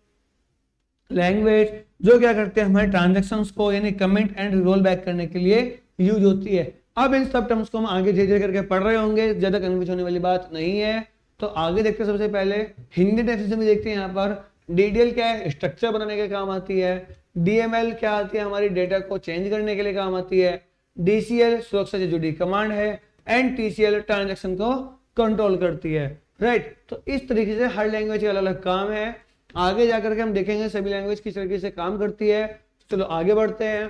लैंग्वेज, जो क्या करते हैं? हमारे ट्रांजैक्शंस को यानी कमेंट एंड रोल बैक करने के लिए यूज होती है। अब इन सब टर्म्स को हम आगे धीरे धीरे करके पढ़ रहे होंगे, ज्यादा कंफ्यूज होने वाली बात नहीं है। तो आगे देखते हैं, सबसे पहले हिंदी डेफिनेशन में देखते हैं। यहाँ पर डीडीएल क्या है? स्ट्रक्चर बनाने के काम आती है। डीएमएल क्या आती है? हमारी डेटा को चेंज करने के लिए काम आती है। डीसीएल सुरक्षा से जुड़ी कमांड है। एंड टीसीएल ट्रांजैक्शन को कंट्रोल करती है, राइट। तो इस तरीके से हर लैंग्वेज के अलग अलग काम है। आगे जाकर के हम देखेंगे सभी लैंग्वेज किस तरीके से काम करती है। चलो आगे बढ़ते हैं।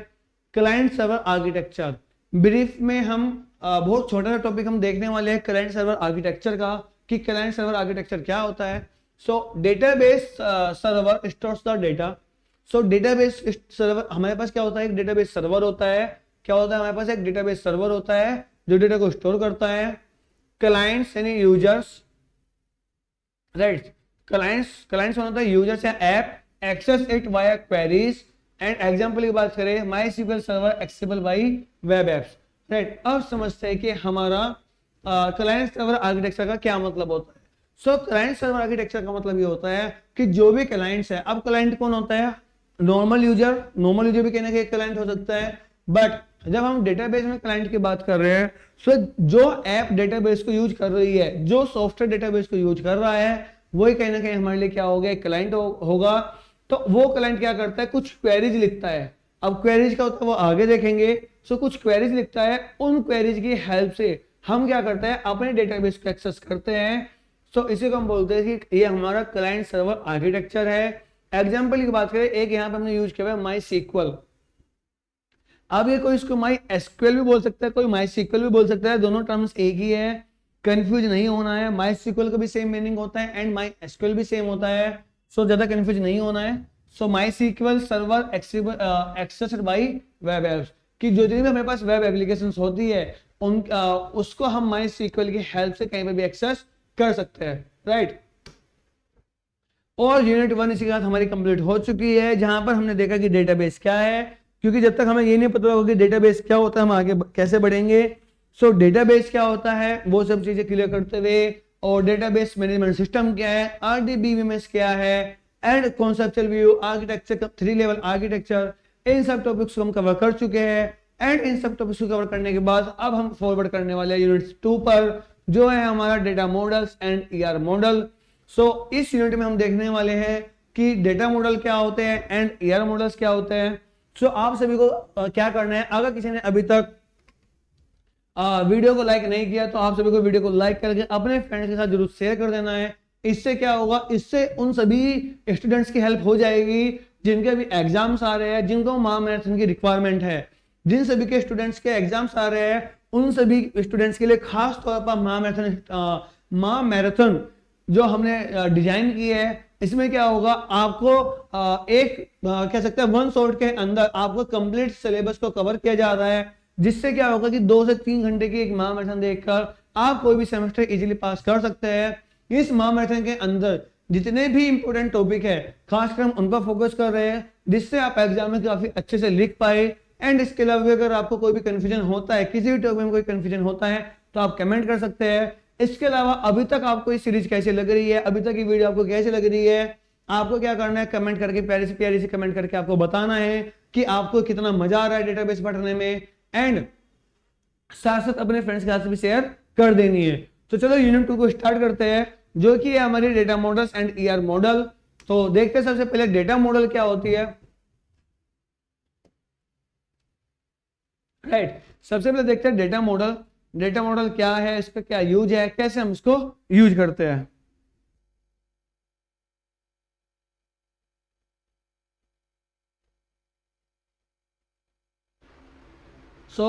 क्लाइंट सर्वर आर्किटेक्चर, ब्रीफ में हम बहुत छोटा सा टॉपिक हम देखने वाले हैं क्लाइंट सर्वर आर्किटेक्चर का, कि क्लाइंट सर्वर आर्किटेक्चर क्या होता है। सो database server stores the data. So database server, हमारे पास क्या होता है? एक डेटाबेस सर्वर होता है। क्या होता है हमारे पास? एक डेटाबेस सर्वर होता है जो डेटा को स्टोर करता है। क्लाइंट्स यानी यूजर्स, राइट। क्लाइंट्स होता है यूजर्स या app, access it via queries. And example की बात करें, my SQL server accessible by web apps, right. अब समझते हैं कि हमारा क्लाइंट सर्वर आर्किटेक्चर का क्या मतलब होता है। सो क्लाइंट सर्वर आर्किटेक्चर का मतलब ये होता है कि जो भी क्लाइंट्स है, अब क्लाइंट कौन होता है? Normal user. नॉर्मल यूजर भी कहने का एक क्लाइंट हो सकता है, बट जब हम डेटाबेस में क्लाइंट की बात कर रहे हैं, सो जो ऐप डेटाबेस को यूज कर रही है, जो सॉफ्टवेयर डेटाबेस को यूज कर रहा है, वही कहीं ना कहीं हमारे लिए क्या होगा? एक क्लाइंट होगा। तो वो क्लाइंट क्या करता है? कुछ क्वेरीज लिखता है। अब क्वेरीज क्या होता है वो आगे देखेंगे। सो कुछ क्वेरीज लिखता है, उन क्वेरीज की हेल्प से हम क्या करते हैं? अपने डेटाबेस को एक्सेस करते हैं। सो इसी को हम बोलते हैं कि ये हमारा क्लाइंट सर्वर आर्किटेक्चर है। एग्जाम्पल की बात करें, एक यहाँ पे हमने यूज किया है माई SQL। अब ये कोई इसको माई SQL भी बोल सकता है, कोई माई SQL भी बोल सकता है, दोनों टर्म्स एक ही है, कंफ्यूज नहीं होना है। माई SQL का भी सेम मीनिंग होता है एंड माई SQL भी सेम होता है, सो ज्यादा कंफ्यूज नहीं होना है। So my SQL server accessed by web apps, कि जो जितनी भी हमारे पास वेब एप्लीकेशंस होती है उन उसको हम माई SQL की हेल्प से कहीं पे भी एक्सेस कर सकते हैं, राइट। और यूनिट 1 इसी के साथ हमारी कंप्लीट हो चुकी है, जहां पर हमने देखा कि डेटाबेस क्या है, क्योंकि जब तक हमें ये नहीं पता होगा कि डेटाबेस क्या होता है हम आगे कैसे बढ़ेंगे। सो डेटाबेस क्या होता है वो सब चीजें क्लियर करते हुए, और डेटाबेस मैनेजमेंट सिस्टम क्या है, आरडीबीएमएस क्या है, and conceptual view, architecture, 3 level architecture, इन सब टॉपिक्स को हम कवर कर चुके हैं। एंड इन सब टॉपिक्स को कवर करने के बाद अब हम फॉरवर्ड करने वाले हैं यूनिट 2 पर, जो है हमारा data models and ER model. सो इस यूनिट में हम देखने वाले हैं कि डेटा मॉडल क्या होते हैं एंड ER मॉडल्स क्या होते हैं। सो आप सभी को क्या करना है, अगर किसी ने अभी तक वीडियो को लाइक नहीं किया तो आप सभी को वीडियो को लाइक करके अपने फ्रेंड्स के साथ जरूर शेयर कर देना है। इससे क्या होगा, इससे उन सभी स्टूडेंट्स की हेल्प हो जाएगी जिनके भी एग्जाम्स आ रहे हैं, जिनको माह मैराथन की रिक्वायरमेंट है। जिन सभी के स्टूडेंट्स के एग्जाम्स आ रहे हैं उन सभी स्टूडेंट्स के लिए खास तौर पर माह मैराथन जो हमने डिजाइन की है, इसमें क्या होगा, आपको कह सकते हैं 1 शॉट के अंदर आपको कंप्लीट सिलेबस को कवर किया जा रहा है, जिससे क्या होगा कि 2 से 3 घंटे की एक माह मैराथन देखकर आप कोई भी सेमेस्टर इजीली पास कर सकते हैं। इस माह मैराथन के अंदर जितने भी इंपॉर्टेंट टॉपिक है खासकर हम उन पर फोकस कर रहे हैं, जिससे आप एग्जाम में काफी अच्छे से लिख पाए। एंड इसके अलावा भी अगर आपको कोई भी कंफ्यूजन होता है, किसी भी टॉपिक में कोई कंफ्यूजन होता है, तो आप कमेंट कर सकते हैं। इसके अलावा अभी तक आपको ये सीरीज कैसी लग रही है, अभी तक ये वीडियो आपको कैसी लग रही है, आपको क्या करना है, कमेंट करके प्यारी सी कमेंट करके आपको बताना है कि आपको कितना मजा आ रहा है डेटाबेस पढ़ने में। एंड साथ साथ अपने फ्रेंड्स के साथ भी शेयर कर देनी है। तो चलो यूनिट 2 को स्टार्ट करते हैं, जो कि है हमारी data models and ER model. तो देखते हैं सबसे पहले डेटा मॉडल क्या होती है। राइट, सबसे पहले देखते हैं डेटा मॉडल। डेटा मॉडल क्या है, इसका क्या यूज है, कैसे हम इसको यूज करते हैं। सो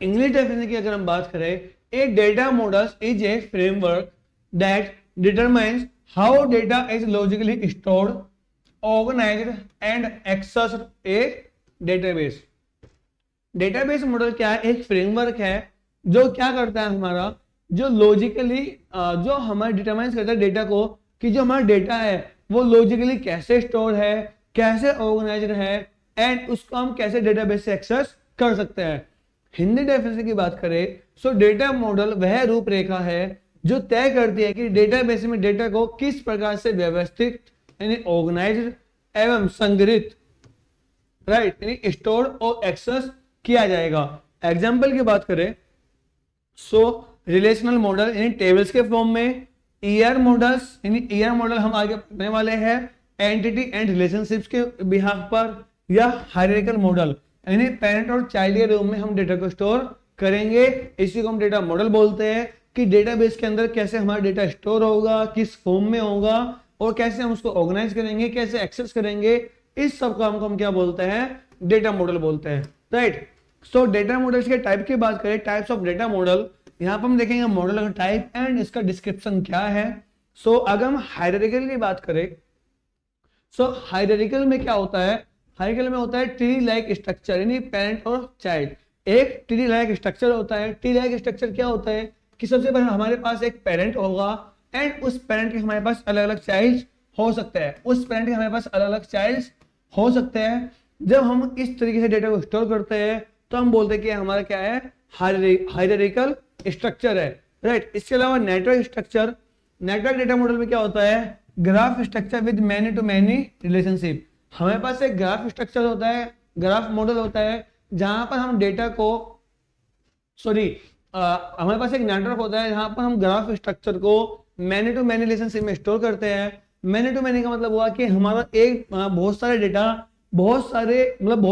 इंग्लिश डेफिनेशन की अगर हम बात करें, a data model is a framework that determines how data is logically stored, organised and accessed a database. Database model क्या है, एक फ्रेमवर्क है जो क्या करता है, हमारा जो लॉजिकली जो हमारा डिटरमाइंस करता है डेटा को, कि जो हमारा डेटा है वो लॉजिकली कैसे स्टोर है, कैसे ऑर्गेनाइज्ड है, एंड उसको हम कैसे डेटाबेस से एक्सेस कर सकते हैं। हिंदी डेफिनेशन की बात करें, सो डेटा मॉडल वह रूपरेखा है जो तय करती है कि डेटाबेस में डेटा को किस प्रकार से व्यवस्थित यानी ऑर्गेनाइज्ड एवं संग्रहित, राइट, यानी स्टोर और एक्सेस किया जाएगा। एग्जाम्पल की बात करें, सो रिलेशनल मॉडल यानी टेबल्स के फॉर्म में, ईआर मॉडल्स यानी ईआर मॉडल हम आगे पढ़ने वाले हैं एंटिटी एंड रिलेशनशिप्स के बिहाफ पर, या हायरार्किकल मॉडल यानी पेरेंट और चाइल्ड के रूप में हम डेटा को स्टोर करेंगे। इसी को हम डेटा मॉडल बोलते हैं, कि डेटाबेस के अंदर कैसे हमारा डेटा स्टोर होगा, किस फॉर्म में होगा, और कैसे हम उसको ऑर्गेनाइज करेंगे, कैसे एक्सेस करेंगे, इस सब को हम क्या बोलते हैं, डेटा मॉडल बोलते हैं। राइट, सो डेटा मॉडल्स के टाइप की बात करें, टाइप्स ऑफ डेटा मॉडल, यहाँ पर हम देखेंगे मॉडल का टाइप एंड इसका डिस्क्रिप्शन क्या है। सो अगर हम हायरार्किकल की बात करें, सो हायरार्किकल में क्या होता है, हायरार्किकल में होता है ट्री लाइक स्ट्रक्चर यानी पेरेंट और चाइल्ड। एक ट्री लाइक स्ट्रक्चर होता है। ट्री लाइक स्ट्रक्चर क्या होता है कि सबसे पहले हमारे पास एक पेरेंट होगा एंड उस पेरेंट के हमारे पास अलग अलग चाइल्ड हो सकते हैं, उस पेरेंट के हमारे पास अलग अलग चाइल्ड हो सकते हैं। जब हम इस तरीके से डेटा को स्टोर करते हैं तो हम बोलते हैं कि हमारा क्या है, हायरार्किकल स्ट्रक्चर है। राइट, इसके अलावा network structure, network data model में क्या होता है, graph structure with many to many relationship. हमारे पास एक ग्राफ स्ट्रक्चर होता है, ग्राफ मॉडल होता है, जहां पर हम डेटा को हमारे पास एक नेटवर्क होता है जहां पर हम ग्राफ स्ट्रक्चर को मैनी टू मैनी रिलेशनशिप में स्टोर करते हैं। मैनी टू मैनी का मतलब हुआ कि हमारा एक बहुत सारे डेटा, बहुत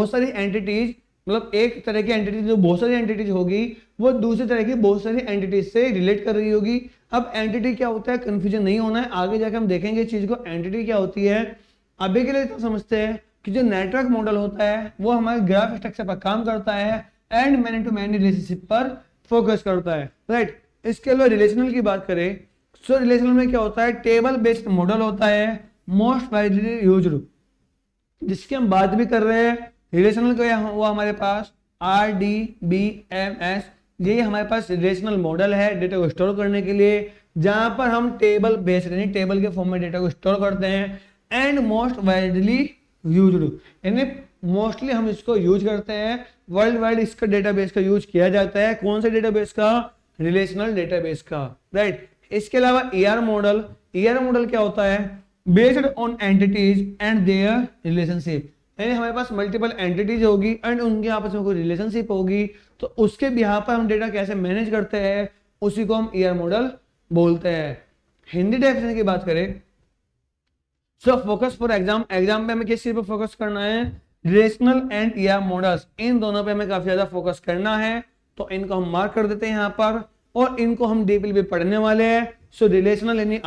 सारी एंटिटीज, मतलब एक तरह की एंटिटी जो बहुत सारी एंटिटीज होगी वो दूसरी तरह की बहुत सारी एंटिटीज से रिलेट कर रही होगी। अब एंटिटी क्या होता है, कंफ्यूजन नहीं होना है, आगे जाकर हम देखेंगे चीज को एंटिटी क्या होती है। अभी के लिए तो समझते हैं कि जो नेटवर्क मॉडल होता है वो हमारे ग्राफ स्ट्रक्चर पर काम करता है and many to many relationship पर फोकस करता है। राइट, इसके अलावा रिलेशनल की बात करें, सो रिलेशनल में क्या होता है, टेबल बेस्ड मॉडल होता है, मोस्ट वाइडली यूज्ड, जिसकी हम बात भी कर रहे हैं। रिलेशनल का वो हमारे पास RDBMS, ये हमारे पास रिलेशनल मॉडल है डेटा को स्टोर करने के लिए, जहां पर हम टेबल बेस्ड यानी टेबल के फॉर्म में डेटा को स्टोर करते हैं एंड मोस्ट वाइडली यूज्ड यानी मोस्टली हम इसको यूज करते हैं, वर्ल्ड वाइड इसका डेटाबेस का यूज किया जाता है। कौन सा डेटाबेस का, रिलेशनल डेटाबेस का। राइट, इसके अलावा ईआर मॉडल, ईआर मॉडल क्या होता है, based on entities and their relationship, यानी हमारे पास मल्टीपल एंटिटीज होगी एंड उनके आपस में कोई रिलेशनशिप होगी, तो उसके बिहाफ पर हम डेटा कैसे मैनेज करते हैं उसी को हम ईआर मॉडल बोलते हैं। हिंदी डेफिनेशन की बात करें, so focus for exam, exam पे हमें किस चीज पर फोकस करना है, रिलेशनल एंड ईआर मॉडल्स, इन दोनों पे हमें काफी ज्यादा फोकस करना है, तो इनको हम मार्क कर देते हैं यहाँ पर और इनको हम डीपली भी पढ़ने वाले हैं। सो रिलेशनल यानी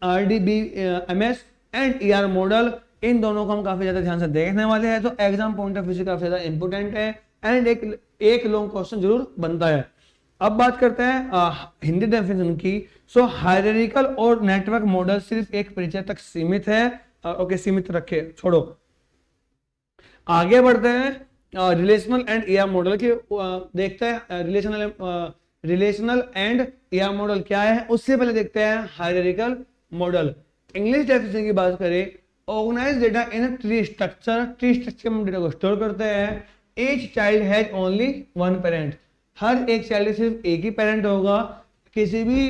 RDBMS एंड ईआर मॉडल, इन दोनों को हम काफी ज्यादा ध्यान से देखने वाले हैं, तो एग्जाम पॉइंट ऑफ व्यू से काफी ज्यादा इंपॉर्टेंट है एंड एक लॉन्ग क्वेश्चन जरूर बनता है। अब बात करते हैं हिंदी डेफिनेशन की। सो हायरार्किकल और नेटवर्क मॉडल सिर्फ एक परिचय तक सीमित है। ओके, सीमित रखे, छोड़ो, आगे बढ़ते हैं। रिलेशनल एंड ईआर मॉडल के देखते हैं। रिलेशनल एंड ईआर मॉडल क्या है, उससे पहले देखते हैं हायरार्किकल मॉडल। इंग्लिश डेफिनेशन की बात करें, organise data in tree structure. Tree structure में डेटा को स्टोर करते हैं। Each child has only one parent. हर एक चाइल्ड सिर्फ एक ही पेरेंट होगा, किसी भी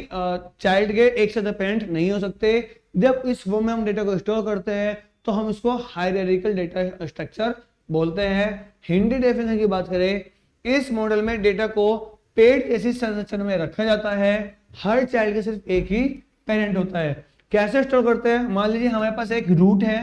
चाइल्ड के एक से ज्यादा पेरेंट नहीं हो सकते। जब इस फॉर्म में हम डेटा को स्टोर करते हैं तो हम इसको हायरार्किकल डेटा स्ट्रक्चर बोलते हैं। हिंदी डेफिनेशन की बात करें, इस मॉडल में डेटा को पेड़ जैसी संरचना में रखा जाता है। हर चाइल्ड के सिर्फ एक ही पेरेंट होता है। कैसे स्टोर करते हैं, मान लीजिए हमारे पास एक रूट है,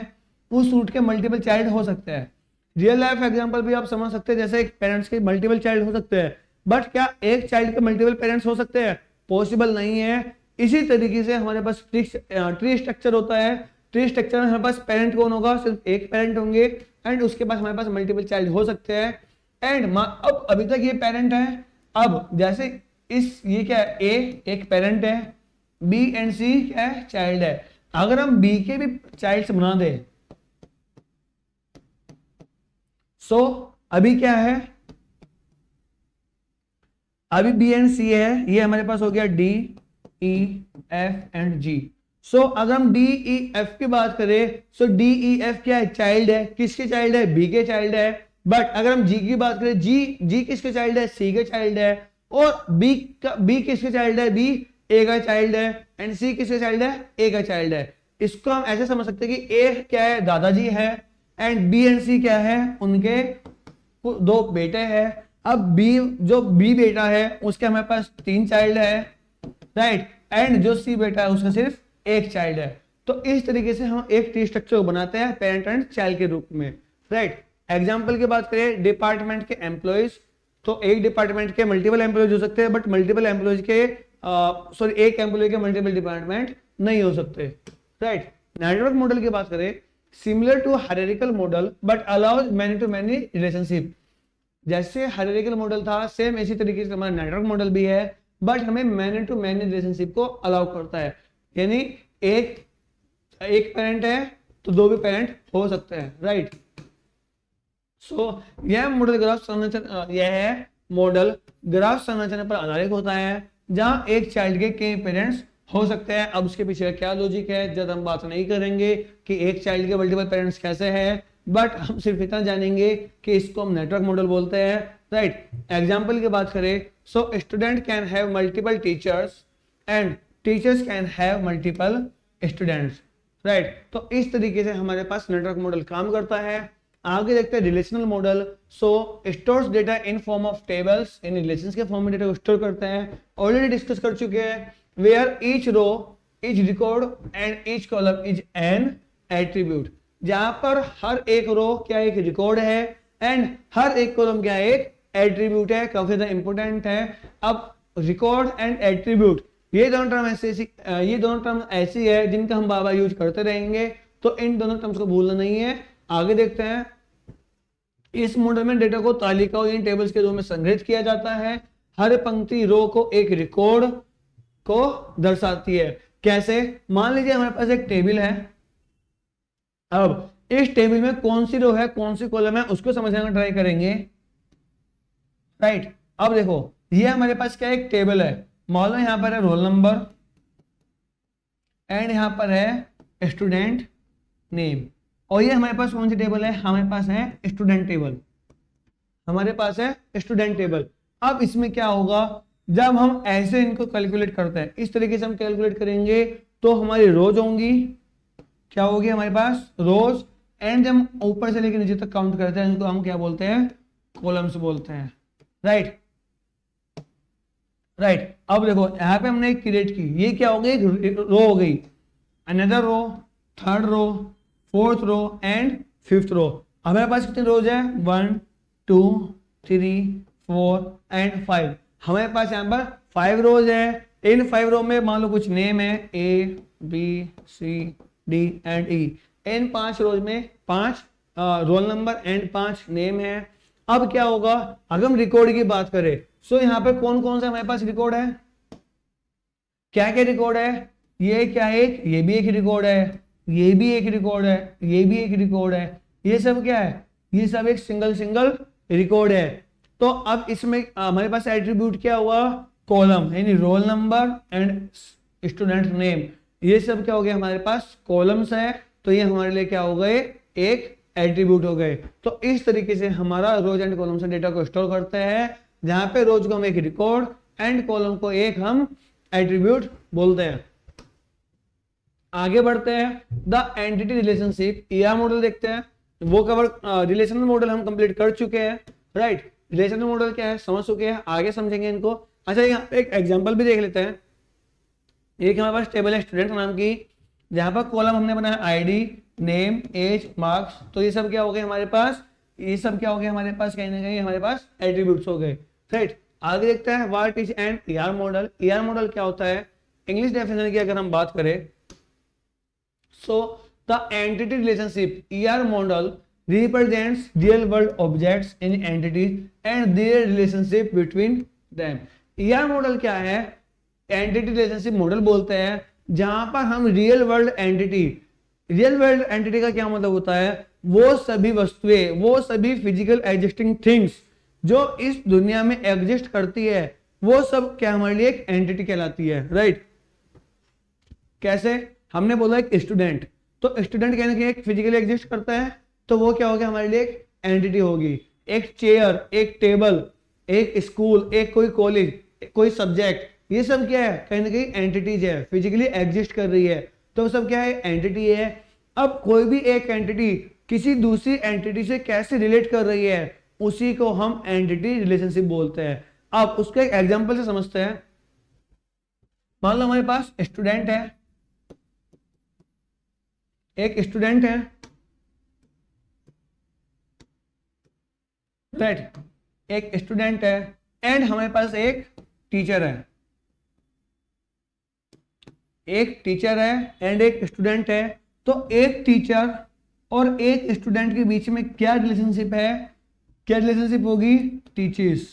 उस रूट के मल्टीपल चाइल्ड हो सकते हैं। रियल लाइफ एग्जांपल भी आप समझ सकते हैं, जैसे एक पेरेंट्स के मल्टीपल चाइल्ड हो सकते हैं, बट क्या एक चाइल्ड के मल्टीपल पेरेंट्स हो सकते हैं? पॉसिबल नहीं है। इसी तरीके से हमारे पास ट्री स्ट्रक्चर होता है। ट्री स्ट्रक्चर में हमारे पास पेरेंट कौन होगा? सिर्फ एक पेरेंट होंगे, एंड उसके पास हमारे पास मल्टीपल चाइल्ड हो सकते हैं। एंड अब अभी तक ये पेरेंट है। अब जैसे इस ये क्या है, ए एक पेरेंट है, बी एंड सी क्या है? चाइल्ड है। अगर हम बी के भी चाइल्ड बना दे, सो अभी क्या है, अभी बी एंड सी है, ये हमारे पास हो गया डी ई एफ एंड जी। सो अगर हम डी ई एफ की बात करें, सो डी ई एफ क्या है? चाइल्ड है। किसके चाइल्ड है? बी के चाइल्ड है। बट अगर हम जी की बात करें, जी किसके चाइल्ड है? सी के चाइल्ड है। और बी किसके चाइल्ड है? बी ए का चाइल्ड है। एंड सी किसके चाइल्ड है? ए का चाइल्ड है। इसको हम ऐसे समझ सकते हैं कि ए क्या है? दादाजी है, एंड बी एंड सी क्या है? उनके दो बेटे हैं। अब बी जो बी बेटा है उसके हमारे पास 3 चाइल्ड है, राइट, एंड जो सी बेटा है उसका सिर्फ एक चाइल्ड है। तो इस तरीके से हम एक ट्री स्ट्रक्चर को बनाते हैं पेरेंट एंड चाइल्ड के रूप में, राइट। एग्जाम्पल की बात करें, डिपार्टमेंट के एम्प्लॉयज, तो एक डिपार्टमेंट के मल्टीपल एम्प्लॉयज हो सकते हैं, बट मल्टीपल एम्प्लॉयज के एक एम्प्लॉय के मल्टीपल डिपार्टमेंट नहीं हो सकते, राइट। नेटवर्क मॉडल की बात करें, similar to hierarchical model but allows many to many relationship. जैसे हायरार्किकल मॉडल था, सेम इसी तरीके से हमारा नेटवर्क मॉडल भी है, बट हमें मैनी टू मैनी रिलेशनशिप को अलाउ करता है। यानी एक पेरेंट है तो 2 भी पेरेंट हो सकते हैं, राइट। सो यह मॉडल ग्राफ संरचना, यह है मॉडल ग्राफ संरचना पर आधारित होता है, जहां एक चाइल्ड के कई पेरेंट्स हो सकते हैं। अब उसके पीछे क्या लॉजिक है, जब हम बात नहीं करेंगे कि एक चाइल्ड के मल्टीपल पेरेंट्स कैसे हैं, बट हम सिर्फ इतना जानेंगे कि इसको हम नेटवर्क मॉडल बोलते हैं, राइट। एग्जांपल की बात करें, so student can have multiple teachers and teachers can have multiple students, right. तो इस तरीके से हमारे पास नेटवर्क मॉडल काम करता है। आगे देखते हैं relational model. So stores data in form of tables, इन रिलेशंस के फॉर्म में डेटा को स्टोर करते हैं। ऑलरेडी डिस्कस कर चुके हैं, where each row is record and each column is an attribute, जहां पर हर एक रो क्या एक रिकॉर्ड है एंड हर एक कॉलम क्या एक एट्रीब्यूट है। काफी ज्यादा इंपॉर्टेंट है। अब रिकॉर्ड एंड एट्रीब्यूट, ये दोनों टर्म ऐसी है जिनका हम बार बार यूज करते रहेंगे, तो इन दोनों टर्म्स को भूलना नहीं है। आगे देखते हैं, इस मॉडल में डेटा को तालिकाओं इन टेबल्स के रूप में संग्रहित किया जाता है। हर पंक्ति रो को एक रिकॉर्ड को दर्शाती है। कैसे? मान लीजिए हमारे पास एक टेबल है, अब इस टेबल में कौन सी रो है कौन सी कॉलम है उसको समझने का ट्राई करेंगे, राइट। अब देखो ये हमारे पास क्या एक टेबल है, मान लो यहां पर है रोल नंबर एंड यहां पर है स्टूडेंट नेम, और ये हमारे पास कौन सी टेबल है, हमारे पास है स्टूडेंट टेबल, हमारे पास है स्टूडेंट टेबल। अब इसमें क्या होगा, जब हम ऐसे इनको कैलकुलेट करते हैं, इस तरीके से हम कैलकुलेट करेंगे तो हमारी रोज होंगी, क्या होगी हमारे पास रोज, एंड जब हम ऊपर से लेकर नीचे तक काउंट करते हैं इनको हम क्या बोलते हैं, कॉलम्स बोलते हैं, राइट। अब देखो यहाँ पे हमने एक क्रिएट की, ये क्या हो गई, एक रो हो गई, another row, third row, fourth row and fifth row. हमारे पास कितने रोज है, 1 2 3 4 एंड 5। हमारे पास यहाँ पर 5 रोज है। इन 5 रो में मान लो कुछ नेम है A B C D and E। इन 5 रोज में 5 रोल नंबर एंड 5 नेम है। अब क्या होगा, अगर हम रिकॉर्ड की बात करें, सो यहाँ पे कौन कौन सा हमारे पास रिकॉर्ड है, क्या क्या रिकॉर्ड है, ये क्या एक, ये भी एक रिकॉर्ड है, ये भी एक रिकॉर्ड है, ये भी एक रिकॉर्ड है, ये सब क्या है, ये सब एक सिंगल रिकॉर्ड है। तो अब इसमें हमारे पास एट्रीब्यूट क्या हुआ, कॉलम, यानी role number and student name. ये सब क्या हो गया हमारे पास कॉलम्स है, तो ये हमारे लिए क्या हो गए एक एट्रीब्यूट हो गए। तो इस तरीके से हमारा रोज एंड कॉलम से डेटा को स्टोर करते हैं, जहां पे रोज को हम एक रिकॉर्ड एंड कॉलम को एक हम एट्रीब्यूट बोलते हैं। आगे बढ़ते हैं, the entity relationship ER model देखते हैं। वो कवर रिलेशनल मॉडल हम कंप्लीट कर चुके हैं, राइट। रिलेशनल मॉडल क्या है समझ चुके हैं, आगे समझेंगे इनको। अच्छा यहाँ पे एक एग्जांपल भी देख लेते हैं। एक हमारे पास टेबल है स्टूडेंट नाम की, जहां पर कॉलम हमने बनाया आईडी, नेम, एज, मार्क्स। तो ये सब क्या हो गए हमारे पास, ये सब क्या हो गया हमारे पास कहीं ना कहीं हमारे पास एट्रीब्यूट्स हो गए, राइट। आगे देखते हैं what is an ER model. ER model क्या होता है, इंग्लिश डेफिनेशन की अगर हम बात करें, so the entity relationship ER model represents real world objects in entities and their relationship between them। ER model क्या है, एंटिटी रिलेशनशिप मॉडल बोलते हैं, जहां पर हम रियल वर्ल्ड एंटिटी का क्या मतलब होता है, वो सभी वस्तुएं, वो सभी फिजिकल एग्जिस्टिंग थिंग्स जो इस दुनिया में एग्जिस्ट करती है, वो सब क्या हमारे लिए एक एंटिटी कहलाती है, राइट। कैसे, हमने बोला एक स्टूडेंट, तो स्टूडेंट कहने के एक फिजिकली एग्जिस्ट करता है, तो वो क्या हो गया हमारे लिए एक एंटिटी होगी। एक चेयर, एक टेबल, एक स्कूल, एक कोई कॉलेज, कोई सब्जेक्ट, ये सब क्या है कहीं ना कहीं एंटिटीज है, फिजिकली एग्जिस्ट कर रही है, तो सब क्या है एंटिटी है। अब कोई भी एक एंटिटी किसी दूसरी एंटिटी से कैसे रिलेट कर रही है, उसी को हम एंटिटी रिलेशनशिप बोलते हैं। अब उसका एक एग्जांपल से समझते हैं। मान लो हमारे पास स्टूडेंट है, एक स्टूडेंट है, राइट, एक स्टूडेंट है एंड हमारे पास एक टीचर है, एक टीचर है एंड एक स्टूडेंट है। तो एक टीचर और एक स्टूडेंट के बीच में क्या रिलेशनशिप है, क्या रिलेशनशिप होगी, teachers,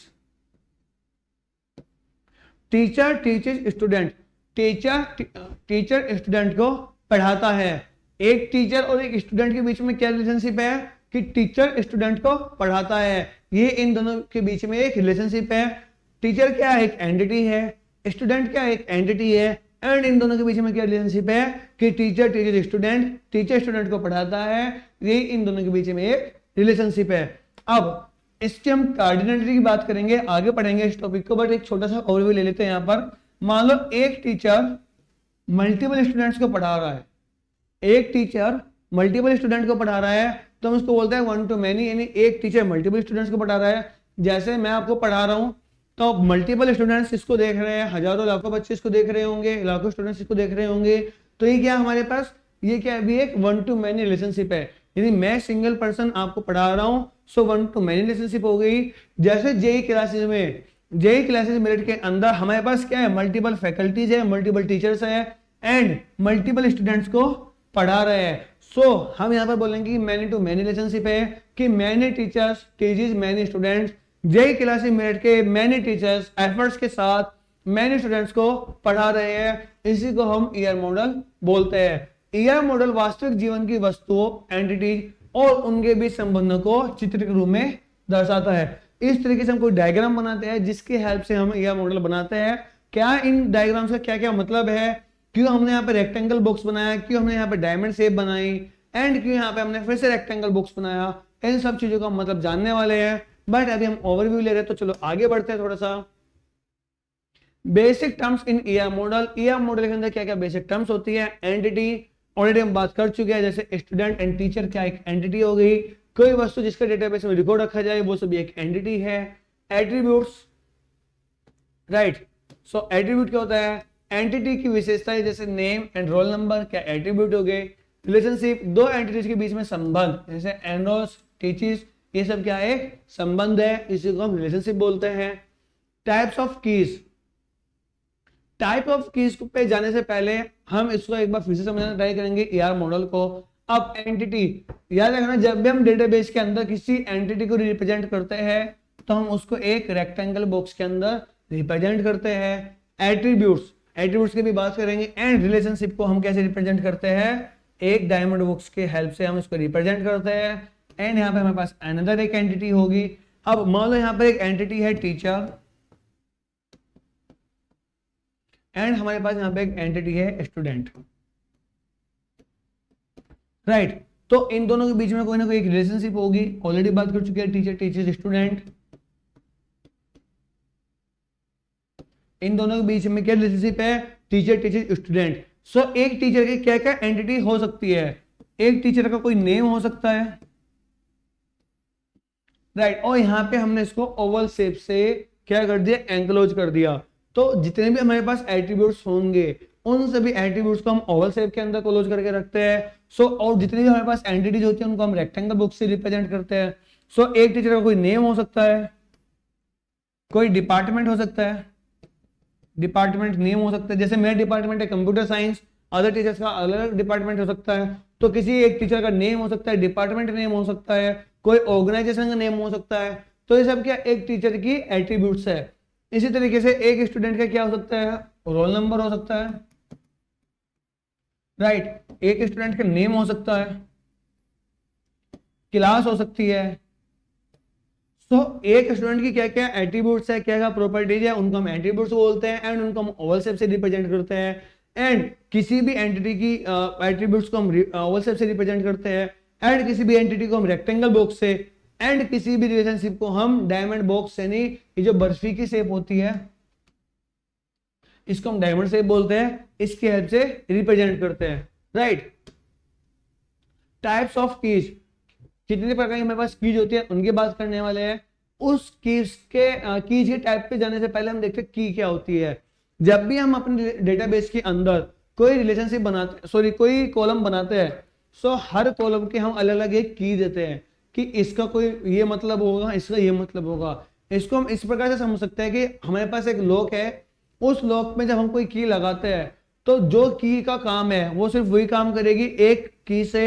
teacher teachers student, teacher student को पढ़ाता है। एक टीचर और एक स्टूडेंट के बीच में क्या रिलेशनशिप है कि टीचर स्टूडेंट को पढ़ाता है, ये इन दोनों के बीच में एक रिलेशनशिप है। टीचर क्या है एक एंटिटी है, स्टूडेंट क्या है एक एंटिटी है, एंड इन दोनों के बीच में क्या रिलेशनशिप है कि टीचर स्टूडेंट को पढ़ाता है, ये इन दोनों के बीच में एक रिलेशनशिप है। अब इसके हम कार्डिनलिटी की बात करेंगे, आगे पढ़ेंगे इस टॉपिक को, बट एक छोटा सा ओवरव्यू ले लेते हैं। यहाँ पर मान लो एक टीचर मल्टीपल स्टूडेंट्स को पढ़ा रहा है, एक टीचर मल्टीपल स्टूडेंट को पढ़ा रहा है, तो हम उसको बोलते हैं वन टू मैनी, यानी एक टीचर मल्टीपल स्टूडेंट्स को पढ़ा रहा है। जैसे मैं आपको पढ़ा रहा हूं, तो मल्टीपल स्टूडेंट्स इसको देख रहे हैं, हजारों लाखों बच्चे इसको देख रहे होंगे, लाखों स्टूडेंट्स इसको देख रहे होंगे। तो ये क्या हमारे पास, ये क्या है, भी एक वन टू मैनी रिलेशनशिप है, यानी मैं सिंगल पर्सन आपको पढ़ा रहा हूं, so one two many relationship हो गई। जैसे जेई क्लासेज मेरिट के अंदर हमारे पास क्या है, मल्टीपल फैकल्टीज है, मल्टीपल टीचर्स है एंड मल्टीपल स्टूडेंट्स को पढ़ा रहे हैं। सो हम यहाँ पर बोलेंगे मैनी टू मैनी रिलेशनशिप है कि many teachers teaches many students, J classes Meerut के मैनी टीचर्स एफर्ट्स के साथ मैनी स्टूडेंट्स को पढ़ा रहे हैं, इसी को हम ईआर मॉडल बोलते हैं। ईआर मॉडल वास्तविक जीवन की वस्तुओं, एंटिटीज और उनके बीच संबंधों को चित्रित रूप में दर्शाता है। इस तरीके से हम कोई डायग्राम बनाते हैं जिसकी हेल्प से हम ईआर मॉडल बनाते हैं। क्या इन डायग्राम्स का क्या क्या मतलब है, क्यों हमने यहाँ पे रेक्टेंगल बॉक्स बनाया, क्यों हमने यहाँ पे डायमंड शेप बनाई एंड क्यों यहाँ पे हमने फिर से रेक्टेंगल बॉक्स बनाया, इन सब चीजों का मतलब जानने वाले हैं। बट अभी हम ओवरव्यू ले रहे हैं, तो चलो आगे बढ़ते हैं थोड़ा सा। Basic terms in ER model, ER model के अंदर क्या क्या बेसिक टर्म्स होती है। एंटिटी ऑलरेडी हम बात कर चुके हैं, जैसे स्टूडेंट एंड टीचर क्या एक एंटिटी हो गई, कोई वस्तु जिसका डेटाबेस में रिकॉर्ड रखा जाए वो सब एक एंटिटी है। एट्रीब्यूट्स, राइट, सो एट्रीब्यूट क्या होता है, एंटिटी की विशेषताएं जैसे नेम एंड रोल नंबर क्या एट्रीब्यूट हो गए। रिलेशनशिप, दो एंटिटीज के बीच में संबंध, जैसे एनरोस, टीचर्स, ये सब क्या है संबंध है, इसी को हम रिलेशनशिप बोलते हैं। Types of keys, type of keys पे जाने से पहले हम इसको एक बार फिर से समझना ट्राई करेंगे ईआर मॉडल को। अब एंटिटी, याद रखना जब भी हम डेटाबेस के अंदर किसी एंटिटी को रिप्रेजेंट करते हैं तो हम उसको एक रेक्टेंगल बॉक्स के अंदर रिप्रेजेंट करते हैं। एट्रीब्यूट्स की भी बात करेंगे एंड रिलेशनशिप को हम कैसे रिप्रेजेंट करते हैं, एक डायमंड बॉक्स के हेल्प से हम इसको रिप्रेजेंट करते हैं। एंड यहाँ पे हमारे पास अनदर एक एंटिटी होगी। अब मान लो यहाँ पर एक एंटिटी है टीचर एंड हमारे पास यहाँ पे एक एंटिटी है स्टूडेंट, राइट। तो इन दोनों के बीच में कोई ना कोई एक रिलेशनशिप होगी, ऑलरेडी बात कर चुके हैं, टीचर टीचर स्टूडेंट। इन दोनों के बीच में क्या रिलेशनशिप है, टीचर टीचर स्टूडेंट। सो एक टीचर की क्या क्या एंटिटी हो सकती है, एक टीचर का कोई नेम हो सकता है, राइट। और यहाँ पे हमने इसको ओवल शेप से क्या कर दिया, एंक्लोज कर दिया। तो जितने भी हमारे पास एट्रीब्यूट्स होंगे उन सभी एट्रीब्यूट्स को हम ओवल शेप के अंदर क्लोज करके रखते हैं। सो और जितनी भी हमारे पास एंटिटीज होती है उनको हम रेक्टेंगल बॉक्स से रिप्रेजेंट करते हैं। सो एक टीचर का कोई नेम हो सकता है, कोई डिपार्टमेंट हो सकता है, डिपार्टमेंट नेम हो सकता है, जैसे मेरा डिपार्टमेंट है कंप्यूटर साइंस, अदर टीचर्स का अलग डिपार्टमेंट हो सकता है। तो किसी एक टीचर का नेम हो सकता है, डिपार्टमेंट नेम हो सकता है, कोई ऑर्गेनाइजेशन का नेम हो सकता है। तो ये सब क्या एक टीचर की एट्रीब्यूट्स है। इसी तरीके से एक स्टूडेंट का क्या हो सकता है, रोल नंबर हो सकता है, राइट। एक स्टूडेंट का नेम हो सकता है, क्लास हो सकती है। तो एक स्टूडेंट की क्या क्या एट्रीब्यूट्स है, क्या क्या प्रॉपर्टीज है, उनको हम एट्रीब्यूट्स बोलते हैं एंड उनको हम ओवल शेप से रिप्रेजेंट करते हैं। एंड किसी भी एंटिटी की एट्रीब्यूट्स को हम ओवल शेप से रिप्रेजेंट करते हैं, एंड किसी भी एंटिटी को हम रेक्टेंगल बॉक्स से, एंड किसी भी रिलेशनशिप को हम डायमंड बॉक्स यानी ये जो बर्फी की शेप होती है इसको हम डायमंड शेप बोलते हैं, इसकी हेल्प से रिप्रेजेंट करते हैं, राइट। टाइप्स ऑफ कीज, जितने प्रकार की हमारे पास कीज होती है उनकी बात करने वाले हैं। उस कीज के टाइप पे जाने से पहले हम देखते हैं की क्या होती है। जब भी हम अपने डेटाबेस के अंदर कोई रिलेशनशिप बनाते, सॉरी कोई कॉलम बनाते हैं, सो हर कॉलम के हम अलग अलग एक की देते हैं कि इसका कोई ये मतलब होगा, इसका ये मतलब होगा। इसको हम इस प्रकार से समझ सकते हैं कि हमारे पास एक लॉक है, उस लॉक में जब हम कोई की लगाते हैं तो जो की का काम है वो सिर्फ वही काम करेगी, एक की से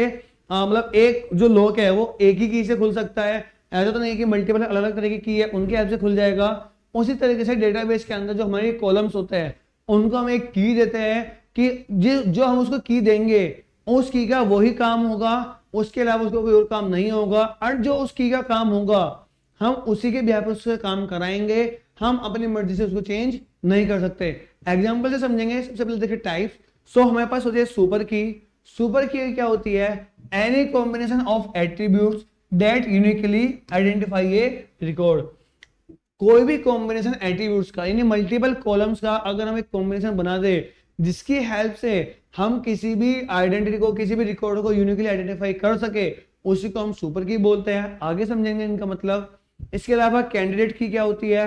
मतलब एक जो लॉक है वो एक ही की से खुल सकता है। ऐसा तो नहीं कि मल्टीपल अलग अलग तरह की की है उनके हेल्प से खुल जाएगा। उसी तरीके से डेटाबेस के अंदर जो हमारे कॉलम्स होते हैं उनको हम एक की देते हैं कि जो हम उसको की देंगे उस की का वही काम होगा, उसके अलावा उसको कोई और काम नहीं होगा। और जो उस की का काम होगा हम उसी के बिहाफ पर उससे काम कराएंगे, हम अपनी मर्जी से उसको चेंज नहीं कर सकते। एग्जाम्पल से समझेंगे। सबसे पहले देखिए टाइप्स। सो हमारे पास होती है सुपर की। सुपर की क्या होती है, any combination of attributes that uniquely identify A record. कोई भी कॉम्बिनेशन एट्रीब्यूट्स का यानी मल्टीपल कॉलम्स का अगर हम एक कॉम्बिनेशन बना दे जिसकी हेल्प से हम किसी भी आइडेंटिटी को, किसी भी रिकॉर्ड को यूनिकली आइडेंटिफाई कर सके, उसी को हम सुपर की बोलते हैं। आगे समझेंगे इनका मतलब। इसके अलावा कैंडिडेट की क्या होती है,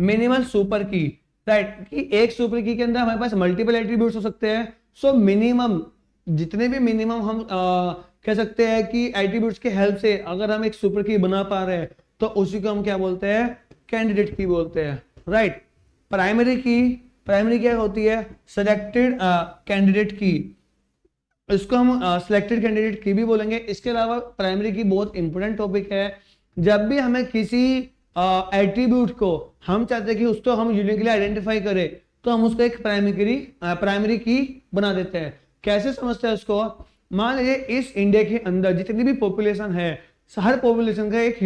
मिनिमल सुपर की, राइट। कि एक सुपर की के अंदर हमारे पास मल्टीपल एट्रीब्यूट्स हो सकते हैं। सो मिनिमम जितने भी मिनिमम हम कह सकते हैं कि एट्रीब्यूट्स की हेल्प से अगर हम एक सुपर की बना पा रहे हैं तो उसी को हम क्या बोलते हैं, कैंडिडेट की बोलते हैं, राइट। प्राइमरी की, प्राइमरी क्या होती है, सिलेक्टेड कैंडिडेट की, इसको हम सिलेक्टेड कैंडिडेट की भी बोलेंगे। इसके अलावा प्राइमरी की बहुत इंपॉर्टेंट टॉपिक है। जब भी हमें किसी एट्रीब्यूट को हम चाहते हैं कि उसको हम यूनिकली आइडेंटिफाई करें तो हम उसको एक प्राइमरी की बना देते हैं। कैसे समझते हैं उसको, मान लीजिए इस इंडिया के अंदर जितनी भी पॉपुलेशन है, हर पॉपुलेशन का एक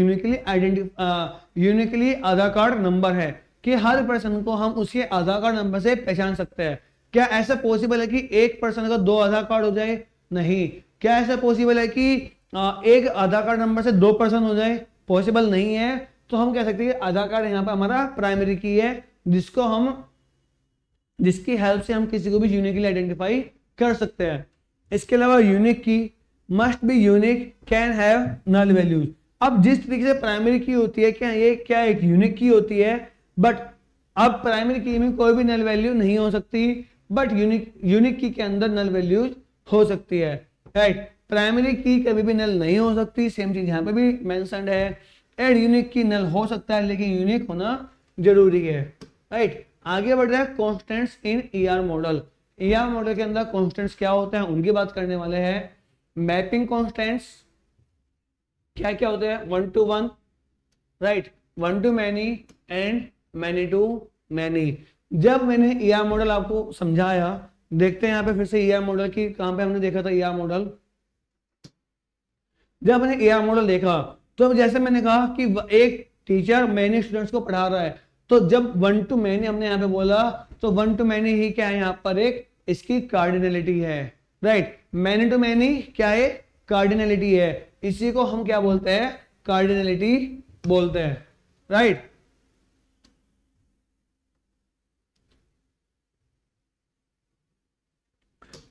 यूनिकली आधार कार्ड नंबर है कि हर पर्सन को हम उसके आधार कार्ड नंबर से पहचान सकते हैं। क्या ऐसा पॉसिबल है कि एक पर्सन का दो आधार कार्ड हो जाए, नहीं। क्या ऐसा पॉसिबल है कि एक आधार कार्ड नंबर से दो पर्सन हो जाए, पॉसिबल नहीं है। तो हम कह सकते हैं कि आधार कार्ड यहाँ पर हमारा प्राइमरी की है जिसकी हेल्प से हम किसी को भी यूनिकली आइडेंटिफाई कर सकते हैं। इसके अलावा unique key, must be unique, can have null values. अब जिस तरीके से प्राइमरी की होती है, क्या ये क्या एक यूनिक की होती है, बट अब प्राइमरी की में कोई भी नल वैल्यू नहीं हो सकती, बट यूनिक की के अंदर नल वैल्यूज हो सकती है, राइट। प्राइमरी की कभी भी नल नहीं हो सकती, सेम चीज यहाँ पे भी मेंशन्ड है। एंड यूनिक की नल हो सकता है लेकिन यूनिक होना जरूरी है, राइट। आगे बढ़ रहा है कॉन्स्टेंट्स इन ईआर मॉडल। ईआर मॉडल के अंदर कॉन्स्टेंट्स क्या होते हैं उनकी बात करने वाले हैं। मैपिंग कॉन्स्टेंट्स क्या क्या होते हैं, 1 to 1, right, 1 to many and many to many। जब मैंने ईआर मॉडल आपको समझाया, देखते हैं यहाँ पे फिर से ईआर मॉडल की, कहां पे हमने देखा था ईआर मॉडल। जब मैंने ईआर मॉडल देखा तो जैसे मैंने कहा कि एक टीचर मैनी स्टूडेंट्स को पढ़ा रहा है, तो जब 1 to many हमने यहाँ पे बोला तो 1 to many ही क्या है, यहाँ पर एक इसकी कार्डिनलिटी है, राइट। मैनी टू मैनी क्या है, कार्डिनलिटी है, इसी को हम क्या बोलते हैं, कार्डिनलिटी बोलते हैं, राइट।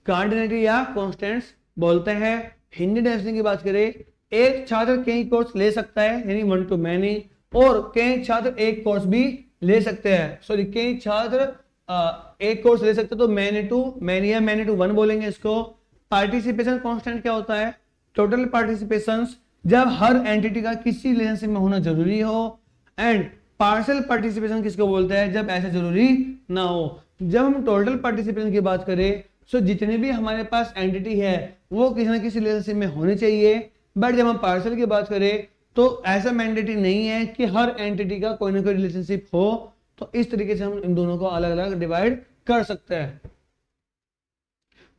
कार्डिनलिटी या कॉन्स्टेंट्स बोलते हैं। हिंदी डेफिनेशन की बात करें, एक छात्र कई कोर्स ले सकता है यानी वन टू मैनी, और कई छात्र एक कोर्स भी ले सकते हैं, सॉरी कई छात्र एक कोर्स ले सकते हैं, तो मैनी टू मैनी या मैनी टू वन बोलेंगे इसको। पार्टिसिपेशन कांस्टेंट क्या होता है, टोटल पार्टिसिपेशन, जब हर एंटिटी का किसी रिलेशनशिप में होना जरूरी हो। एंड पार्शियल पार्टिसिपेशन किसको बोलते हैं, जब ऐसा जरूरी ना हो। जब हम टोटल पार्टिसिपेशन की बात करें, सो जितने भी हमारे पास एंटिटी है वो किसी ना किसी रिलेशनशिप में होनी चाहिए। बट जब हम पार्शियल की बात करें तो ऐसा मैंडेटरी नहीं है कि हर एंटिटी का कोई ना कोई रिलेशनशिप हो। तो इस तरीके से हम इन दोनों को अलग अलग डिवाइड कर सकते हैं।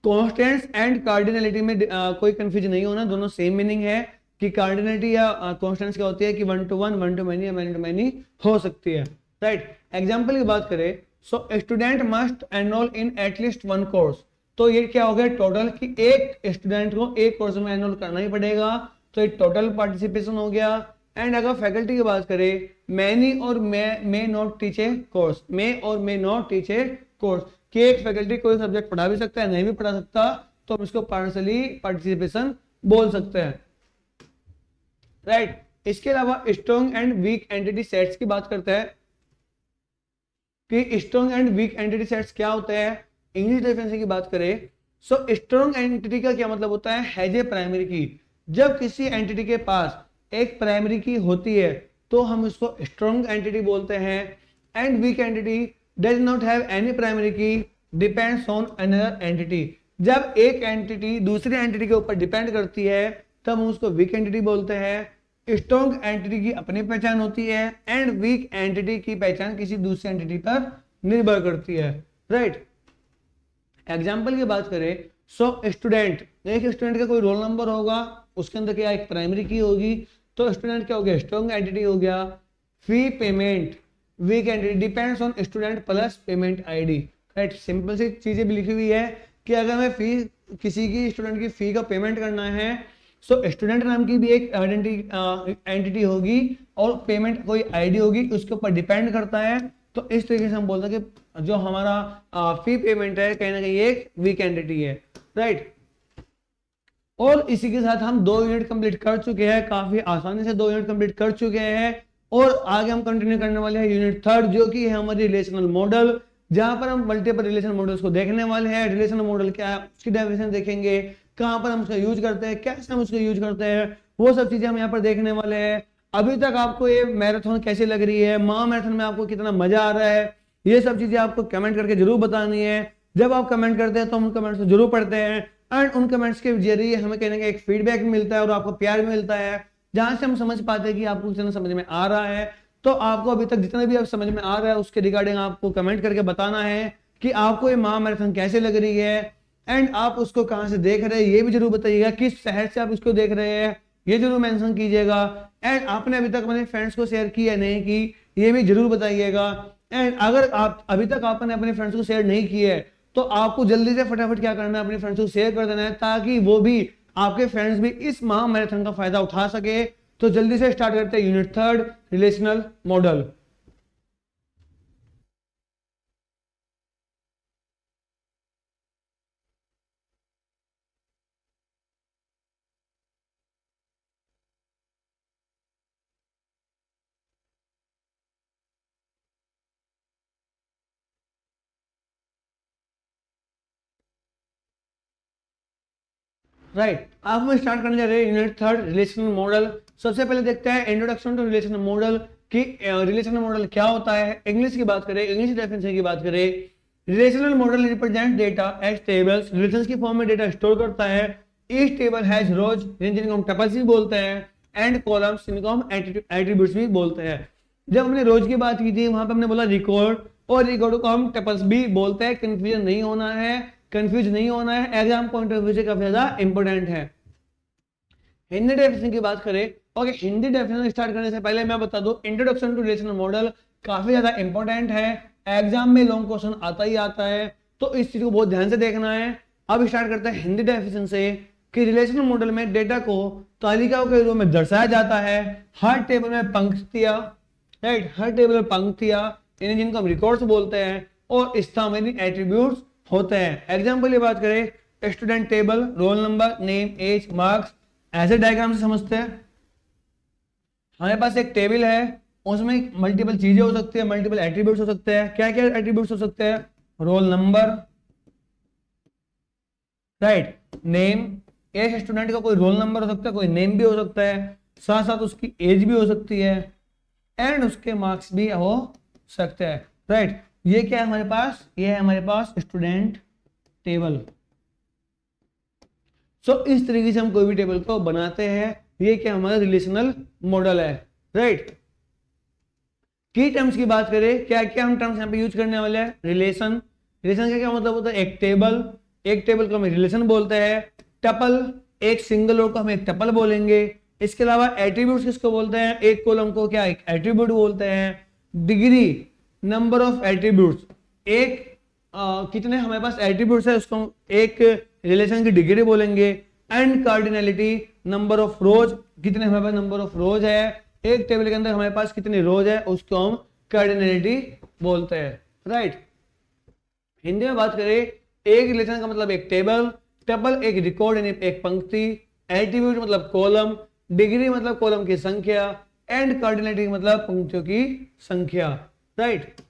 कॉन्स्टेंट्स एंड कार्डिनलिटी में कोई कंफ्यूजन नहीं होना, दोनों सेम मीनिंग है कि कार्डिनलिटी या कॉन्स्टेंट्स क्या होती है कि one two one, one two many या मैनी टू मैनी हो सकती है, राइट। एग्जाम्पल की बात करें, so student must enrol in at least one course, तो ये क्या हो गया टोटल कि एक स्टूडेंट को एक कोर्स में एनरोल करना ही पड़ेगा, तो ये टोटल पार्टिसिपेशन हो गया। एंड अगर फैकल्टी की बात करें, many or may not teach a course, may or may not teach a course, कि एक फैकल्टी कोई सब्जेक्ट पढ़ा भी सकता है नहीं भी पढ़ा सकता, तो हम इसको पार्शियली पार्टिसिपेशन बोल सकते हैं, राइट। इसके अलावा strong and weak entity sets की बात करते हैं कि strong and weak entity sets क्या होते हैं। इंग्लिश डेफिनेशन की बात करें, सो स्ट्रॉन्ग एंटिटी का क्या मतलब होता है, हैज ए प्राइमरी की, जब किसी एंटिटी के पास एक प्राइमरी की होती है तो हम उसको स्ट्रॉन्ग एंटिटी बोलते हैं। And weak entity does not have any primary की, डिपेंड्स ऑन अनदर एंटिटी, जब एक एंटिटी दूसरी एंटिटी के ऊपर डिपेंड करती है तब हम उसको वीक एंटिटी बोलते हैं। स्ट्रॉन्ग एंटिटी की अपनी पहचान होती है एंड वीक एंटिटी की पहचान किसी दूसरी एंटिटी पर निर्भर करती है, राइट। एग्जाम्पल की बात करें, सो स्टूडेंट, एक स्टूडेंट का कोई रोल नंबर होगा, उसके अंदर क्या एक प्राइमरी की होगी, तो स्टूडेंट क्या हो गया, स्ट्रॉन्ग एंटिटी हो गया। Fee payment weak entity, depends on student plus payment ID, right. Simple सी चीजें भी लिखी हुई है कि अगर मैं फी किसी की स्टूडेंट की फी का पेमेंट करना है, सो स्टूडेंट नाम की भी एक एंटिटी होगी और पेमेंट कोई आईडी होगी, उसके ऊपर डिपेंड करता है। तो इस तरीके से हम बोलते हैं कि जो हमारा फी पेमेंट है कहीं ना कहीं एक वीक एंटिटी है, राइट। और इसी के साथ हम 2 यूनिट कंप्लीट कर चुके हैं, काफी आसानी से 2 यूनिट कंप्लीट कर चुके हैं। और आगे हम कंटिन्यू करने वाले हैं यूनिट 3 जो कि है हमारी रिलेशनल मॉडल, जहां पर हम मल्टीपल रिलेशन मॉडल्स को देखने वाले हैं। रिलेशनल मॉडल क्या है उसकी डेफिनेशन देखेंगे, कहां पर हम उसका यूज करते हैं, कैसे हम उसको यूज करते हैं, वो सब चीजें हम यहाँ पर देखने वाले हैं। अभी तक आपको ये मैराथन कैसी लग रही है, महामैराथन में आपको कितना मजा आ रहा है, ये सब चीजें आपको कमेंट करके जरूर बतानी है। जब आप कमेंट करते हैं तो हम कमेंट्स को जरूर पढ़ते हैं एंड उन कमेंट्स के जरिए हमें कहने का एक फीडबैक मिलता है और आपको प्यार भी मिलता है, जहां से हम समझ पाते हैं कि आपको कितना समझ में आ रहा है। तो आपको अभी तक जितना भी आप समझ में आ रहा है उसके रिगार्डिंग आपको कमेंट करके बताना है कि आपको ये महामैराथन कैसे लग रही है एंड आप उसको कहां से देख रहे हैं ये भी जरूर बताइएगा, किस शहर से आप इसको देख रहे हैं ये जरूर मेंशन कीजिएगा। एंड आपने अभी तक अपने फ्रेंड्स को शेयर की या नहीं की ये भी जरूर बताइएगा। एंड अगर आप अभी तक आपने अपने फ्रेंड्स को शेयर नहीं की है तो आपको जल्दी से फटाफट क्या करना है, अपने फ्रेंड्स को शेयर कर देना है ताकि वो भी, आपके फ्रेंड्स भी इस महामैराथन का फायदा उठा सके। तो जल्दी से स्टार्ट करते हैं यूनिट 3 रिलेशनल मॉडल। राइट, अब हम स्टार्ट करने जा रहे हैं यूनिट 3 रिलेशनल मॉडल। सबसे पहले देखते हैं इंट्रोडक्शन टू रिलेशनल मॉडल कि रिलेशनल मॉडल क्या होता है। इंग्लिश की बात करें, इंग्लिश डेफिनेशन की बात करें, relational model represent data as tables, relations की फॉर्म में डेटा स्टोर करता है। ईच टेबल हैज रोज जिनको हम टपल्स भी बोलते हैं एंड कॉलम्स जिनको हम एट्रीब्यूट्स भी बोलते हैं। जब हमने रोज की बात की थी वहां पे हमने बोला रिकॉर्ड, और रिकॉर्ड को हम टपल्स भी बोलते हैं। कंफ्यूजन नहीं होना है, कंफ्यूज नहीं होना है, एग्जाम पॉइंट ऑफ व्यू से काफी ज्यादा इंपॉर्टेंट है। हिंदी डेफिनेशन की बात करें, ओके, हिंदी डेफिनेशन स्टार्ट करने से पहले मैं बता दूं इंट्रोडक्शन टू रिलेशनल मॉडल काफी ज्यादा इंपॉर्टेंट है, एग्जाम में लॉन्ग क्वेश्चन आता ही आता है, तो इस चीज को बहुत ध्यान से देखना है अब स्टार्ट करते हैं हिंदी डेफिनेशन से कि रिलेशनल मॉडल में डेटा को तालिकाओं के रूप में दर्शाया जाता है। हर टेबल में पंक्तियां, राइट, हर टेबल में पंक्तियां यानी जिनको हम रिकॉर्ड्स बोलते हैं और स्तंभ यानी एट्रीब्यूट्स होते हैं। एग्जाम्पल की बात करें, student table, roll number, name, age, marks, ऐसे डायग्राम से समझते हैं। हमारे पास एक टेबल है, उसमें मल्टीपल चीजें हो सकती है, मल्टीपल एट्रीब्यूट्स हो सकते हैं। क्या क्या एट्रीब्यूट्स हो सकते हैं? रोल नंबर, राइट, नेम, एक स्टूडेंट का कोई रोल नंबर हो सकता है, कोई नेम भी हो सकता है, साथ साथ उसकी एज भी हो सकती है एंड उसके मार्क्स भी हो सकते हैं, राइट। ये क्या है हमारे पास? ये है हमारे पास स्टूडेंट टेबल। सो इस तरीके से हम कोई भी टेबल को बनाते हैं। ये क्या हमारा रिलेशनल मॉडल है, राइट। की टर्म्स की बात करें, क्या क्या हम टर्म्स यहाँ पे यूज करने वाले हैं? रिलेशन, रिलेशन का क्या मतलब होता है? एक टेबल, एक टेबल को हम रिलेशन बोलते हैं। टपल, एक सिंगल रो को हम एक टपल बोलेंगे। इसके अलावा एट्रीब्यूट्स किसको बोलते हैं? एक कॉलम को क्या एक एट्रीब्यूट बोलते हैं। डिग्री, नंबर ऑफ एट्रीब्यूट्स, एक कितने हमारे पास एट्रीब्यूट्स है उसको एक रिलेशन की डिग्री बोलेंगे। एंड कार्डिनलिटी, नंबर ऑफ रोज, कितने हमारे पास नंबर ऑफ रोज है एक टेबल के अंदर, हमारे पास कितनी रोज है उसको हम कार्डिनलिटी बोलते हैं, राइट। हिंदी में बात करें, एक रिलेशन का मतलब एक टेबल, टपल एक रिकॉर्ड यानी एक पंक्ति, एट्रीब्यूट मतलब कॉलम, डिग्री मतलब कॉलम की संख्या, एंड कार्डिनलिटी मतलब पंक्तियों की संख्या, राइट।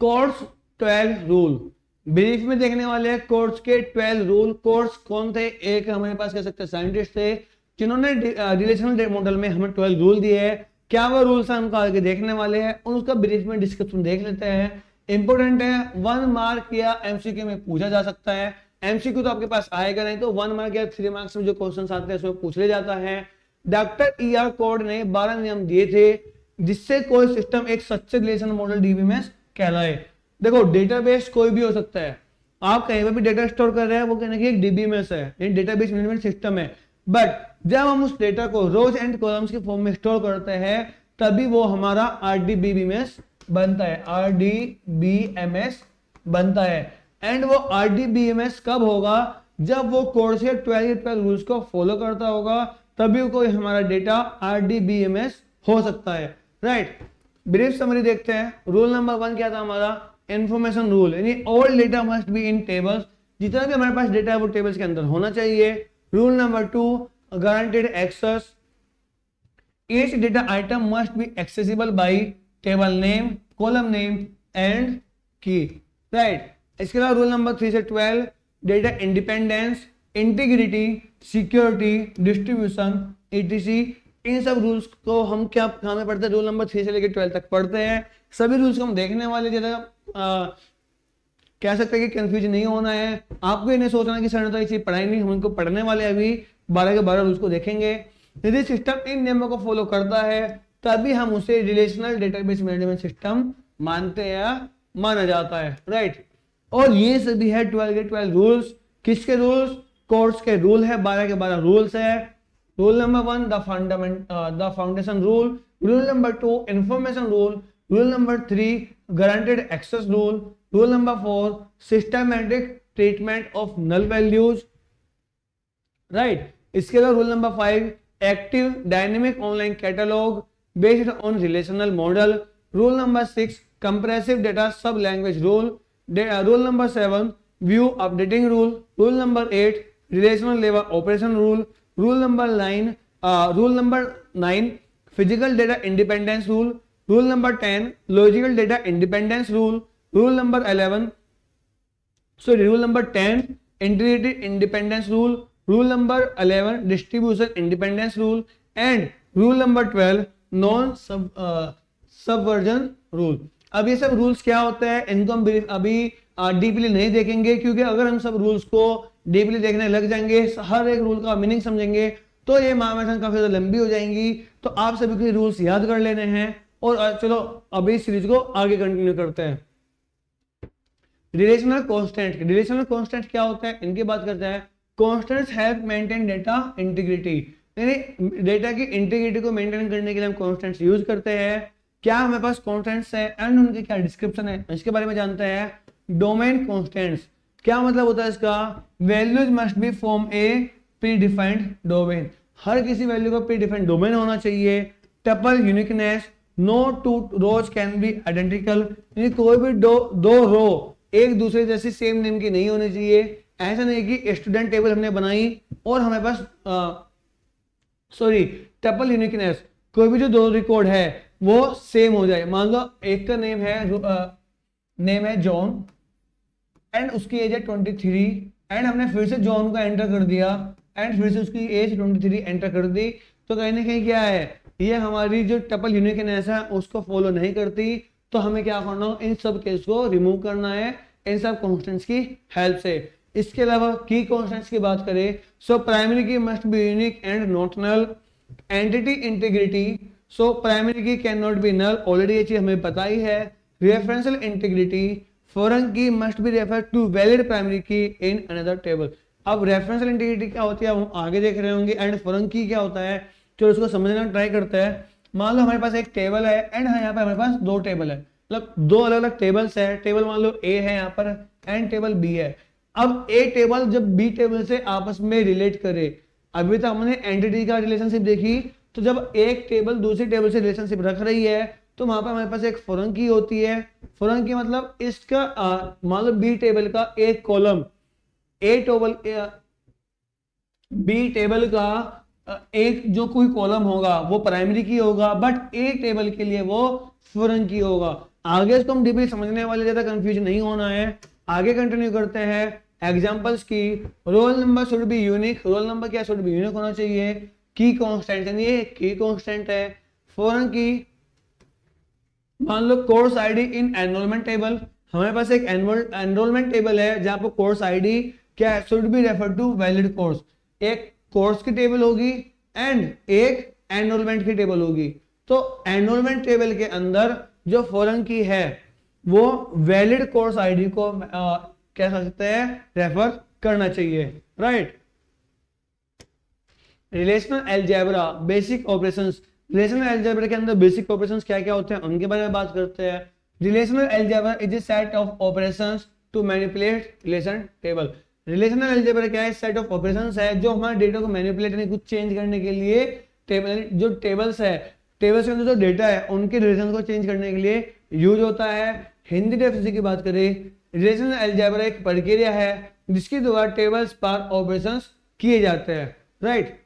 कोर्स 12 रूल, ब्रीफ में देखने वाले हैं कोर्स के 12 रूल। कोर्स कौन थे? एक हमारे पास कह सकते हैं साइंटिस्ट थे जिन्होंने रिलेशनल मॉडल में हमें 12 रूल दिए हैं। क्या वो रूल्स हैं उनको आगे देखने वाले हैं और उसका ब्रीफ में डिस्क्रिप्शन देख लेते हैं। इंपोर्टेंट है, 1 मार्क या एमसीक्यू में पूछा जा सकता है। एमसीक्यू तो आपके पास आएगा नहीं, तो 1 मार्क या 3 मार्क्स में जो क्वेश्चन आते हैं उसमें पूछ ले जाता है। Doctor E.R. कोड ने 12 नियम दिए थे जिससे कोई सिस्टम एक सच्चे रिलेशन मॉडल डीबीएमएस कहलाए। देखो डेटाबेस कोई भी हो सकता है, आप कहीं पर भी डेटा स्टोर कर रहे हैं वो कहने की एक डीबीएमएस है, डेटाबेस मैनेजमेंट सिस्टम है। बट जब हम उस डेटा को रोज एंड कॉलम्स के फॉर्म में स्टोर करते हैं तभी वो हमारा आरडीबीएमएस बनता है, आरडीबीएमएस बनता है। एंड वो आरडीबीएमएस कब होगा? जब वो कोड से 12 रूल्स को फॉलो करता होगा, तभी कोई हमारा डेटा आरडीबीएमएस हो सकता है, राइट। ब्रीफ समरी देखते हैं। रूल नंबर 1 क्या था हमारा? इंफॉर्मेशन रूल, यानी all data must be in tables, जितना भी हमारे पास डेटा है वो टेबल्स के अंदर होना चाहिए। Rule number 2, guaranteed access, each data item must be accessible by table name, column name and key, right। इसके अलावा रूल नंबर 3 से 12, data independence, integrity, security, distribution, etc। इन सब रूल्स को हम क्या कहाँ में पढ़ते हैं? रूल नंबर 3 से लेकर 12 तक पढ़ते हैं। सभी रूल्स को हम देखने वाले, ज्यादा कह सकते हैं कि कंफ्यूज नहीं होना है आपको। ये नहीं सोचना कि सर ने तो ये चीज पढ़ाई नहीं, हम इनको पढ़ने वाले अभी 12 के 12 रूल्स को देखेंगे। यदि सिस्टम इन नियमों को फॉलो करता है तभी हम उसे रिलेशनल डेटाबेस मैनेजमेंट सिस्टम मानते हैं या माना जाता है, राइट। और ये सभी है 12 के 12 रूल्स। किसके रूल्स? कोर्स के रूल है, 12 के 12 रूल्स है। Rule number 1 the foundation rule, rule number 2 information rule, rule number 3 guaranteed access rule, rule number 4 systematic treatment of null values, right. इसके अलावा rule number 5 active dynamic online catalogue based on relational model, rule number 6 comprehensive data sub language rule, rule number 7 view updating rule, rule number 8 relational level operation rule, rule number 9 physical data independence rule, rule number 10 logical data independence rule, rule number 10 integrated independence rule, rule number 11 distribution independence rule and rule number 12 non subversion rule. अब ये सब रूल्स क्या होते हैं इनको हम अभी डीपली नहीं देखेंगे, क्योंकि अगर हम सब रूल्स को डीपली देखने लग जाएंगे, हर एक रूल का मीनिंग समझेंगे तो ये महामैथन काफी ज्यादा लंबी हो जाएंगी। तो आप सभी को रूल्स याद कर लेने हैं और चलो अभी इस सीरीज को आगे कंटिन्यू करते हैं। रिलेशनल कांस्टेंट, रिलेशनल कांस्टेंट क्या होता है इनकी बात करते हैं। Constants help maintain data integrity, यानी डेटा की इंटीग्रिटी को मेंटेन करने के लिए हम कांस्टेंट्स यूज करते हैं। क्या हमारे पास कांस्टेंट्स है एंड उनके क्या डिस्क्रिप्शन है इसके बारे में जानते हैं। डोमेन कांस्टेंट्स, क्या मतलब होता है इसका? Values must be from a predefined domain, हर किसी वैल्यू का प्री डिफाइंड डोमेन होना चाहिए। Tuple uniqueness, no two rows can be identical, यानी कोई भी दो रो एक दूसरे जैसी सेम नेम की नहीं होनी चाहिए। ऐसा नहीं कि स्टूडेंट टेबल हमने बनाई और हमारे पास टपल यूनिकनेस, कोई भी जो दो रिकॉर्ड है वो सेम हो जाए। मान लो एक का नेम है जॉन एंड उसकी एज है 23 एंड हमने फिर से जॉन का एंटर कर दिया एंड फिर से उसकी एज 23 एंटर कर दी, तो कहीं ना कहीं क्या है, ये हमारी जो टपल यूनिकनेस है उसको फॉलो नहीं करती। तो हमें क्या करना हो, इन सब केस को रिमूव करना है इन सब कॉन्स्टेंट्स की हेल्प से। इसके अलावा की कॉन्स्टेंट्स की बात करें, so primary key must be unique and not null. Entity integrity, so primary key can not be null, already ये चीज हमें पता ही है। Referential integrity, foreign key must be refer to valid primary key in another table. अब रेफरेंशियल इंटीग्रिटी क्या होती है हम आगे देख रहे होंगे, एंड फॉरेन की क्या होता है, तो उसको समझना ट्राई करते हैं। मान लो हमारे पास एक टेबल है एंड यहाँ पे हमारे पास दो टेबल है, मतलब दो अलग अलग टेबल्स है। टेबल मान लो ए है यहाँ पर एंड टेबल बी है। अब ए टेबल जब बी टेबल से आपस में रिलेट करे, अभी तक हमने एंटिटी का रिलेशनशिप देखी, तो जब एक टेबल दूसरी टेबल से रिलेशनशिप रख रही है तो वहां पर हमारे पास एक फॉरेन की होती है। फॉरेन की मतलब इसका मान लो बी टेबल का एक कॉलम, बी टेबल का एक जो कोई कॉलम होगा वो प्राइमरी की होगा, बट ए टेबल के लिए वो फॉरेन की होगा। आगे इसको हम डीपली समझने वाले, ज्यादा कंफ्यूज नहीं होना है। आगे कंटिन्यू करते हैं एग्जांपल्स की। Roll number should be unique, roll number क्या शुड बी यूनिक होना चाहिए। की कांस्टेंट, यानी ये की कांस्टेंट है। फॉरेन की, मान लो course ID in enrolment table, हमारे पास एक एनरोलमेंट टेबल है जहां पर कोर्स आईडी क्या should be refer to valid course. एक कोर्स की टेबल होगी एंड एक एनरोलमेंट की टेबल होगी। तो एनरोलमेंट टेबल के अंदर जो फॉरेन की है वो वैलिड कोर्स आईडी को क्या सकते हैं, रेफर करना चाहिए, right. Relational algebra basic operations, relational algebra के अंदर बेसिक ऑपरेशंस क्या क्या होते हैं उनके बारे में बात करते हैं। Relational algebra is a set of operations to manipulate relation table. Relational algebra क्या है, सेट ऑफ ऑपरेशंस है जो हमारे डेटा को मैनिपुलेट यानी कुछ चेंज करने के लिए टेबल, जो टेबल्स है, टेबल्स के अंदर जो डेटा है उनके रिलेशन को चेंज करने के लिए यूज होता है। हिंदी डेफिनेशन की बात करें, रिलेशनल अलजेब्रा एक प्रक्रिया है जिसके द्वारा टेबल्स पर ऑपरेशंस किए जाते हैं, राइट।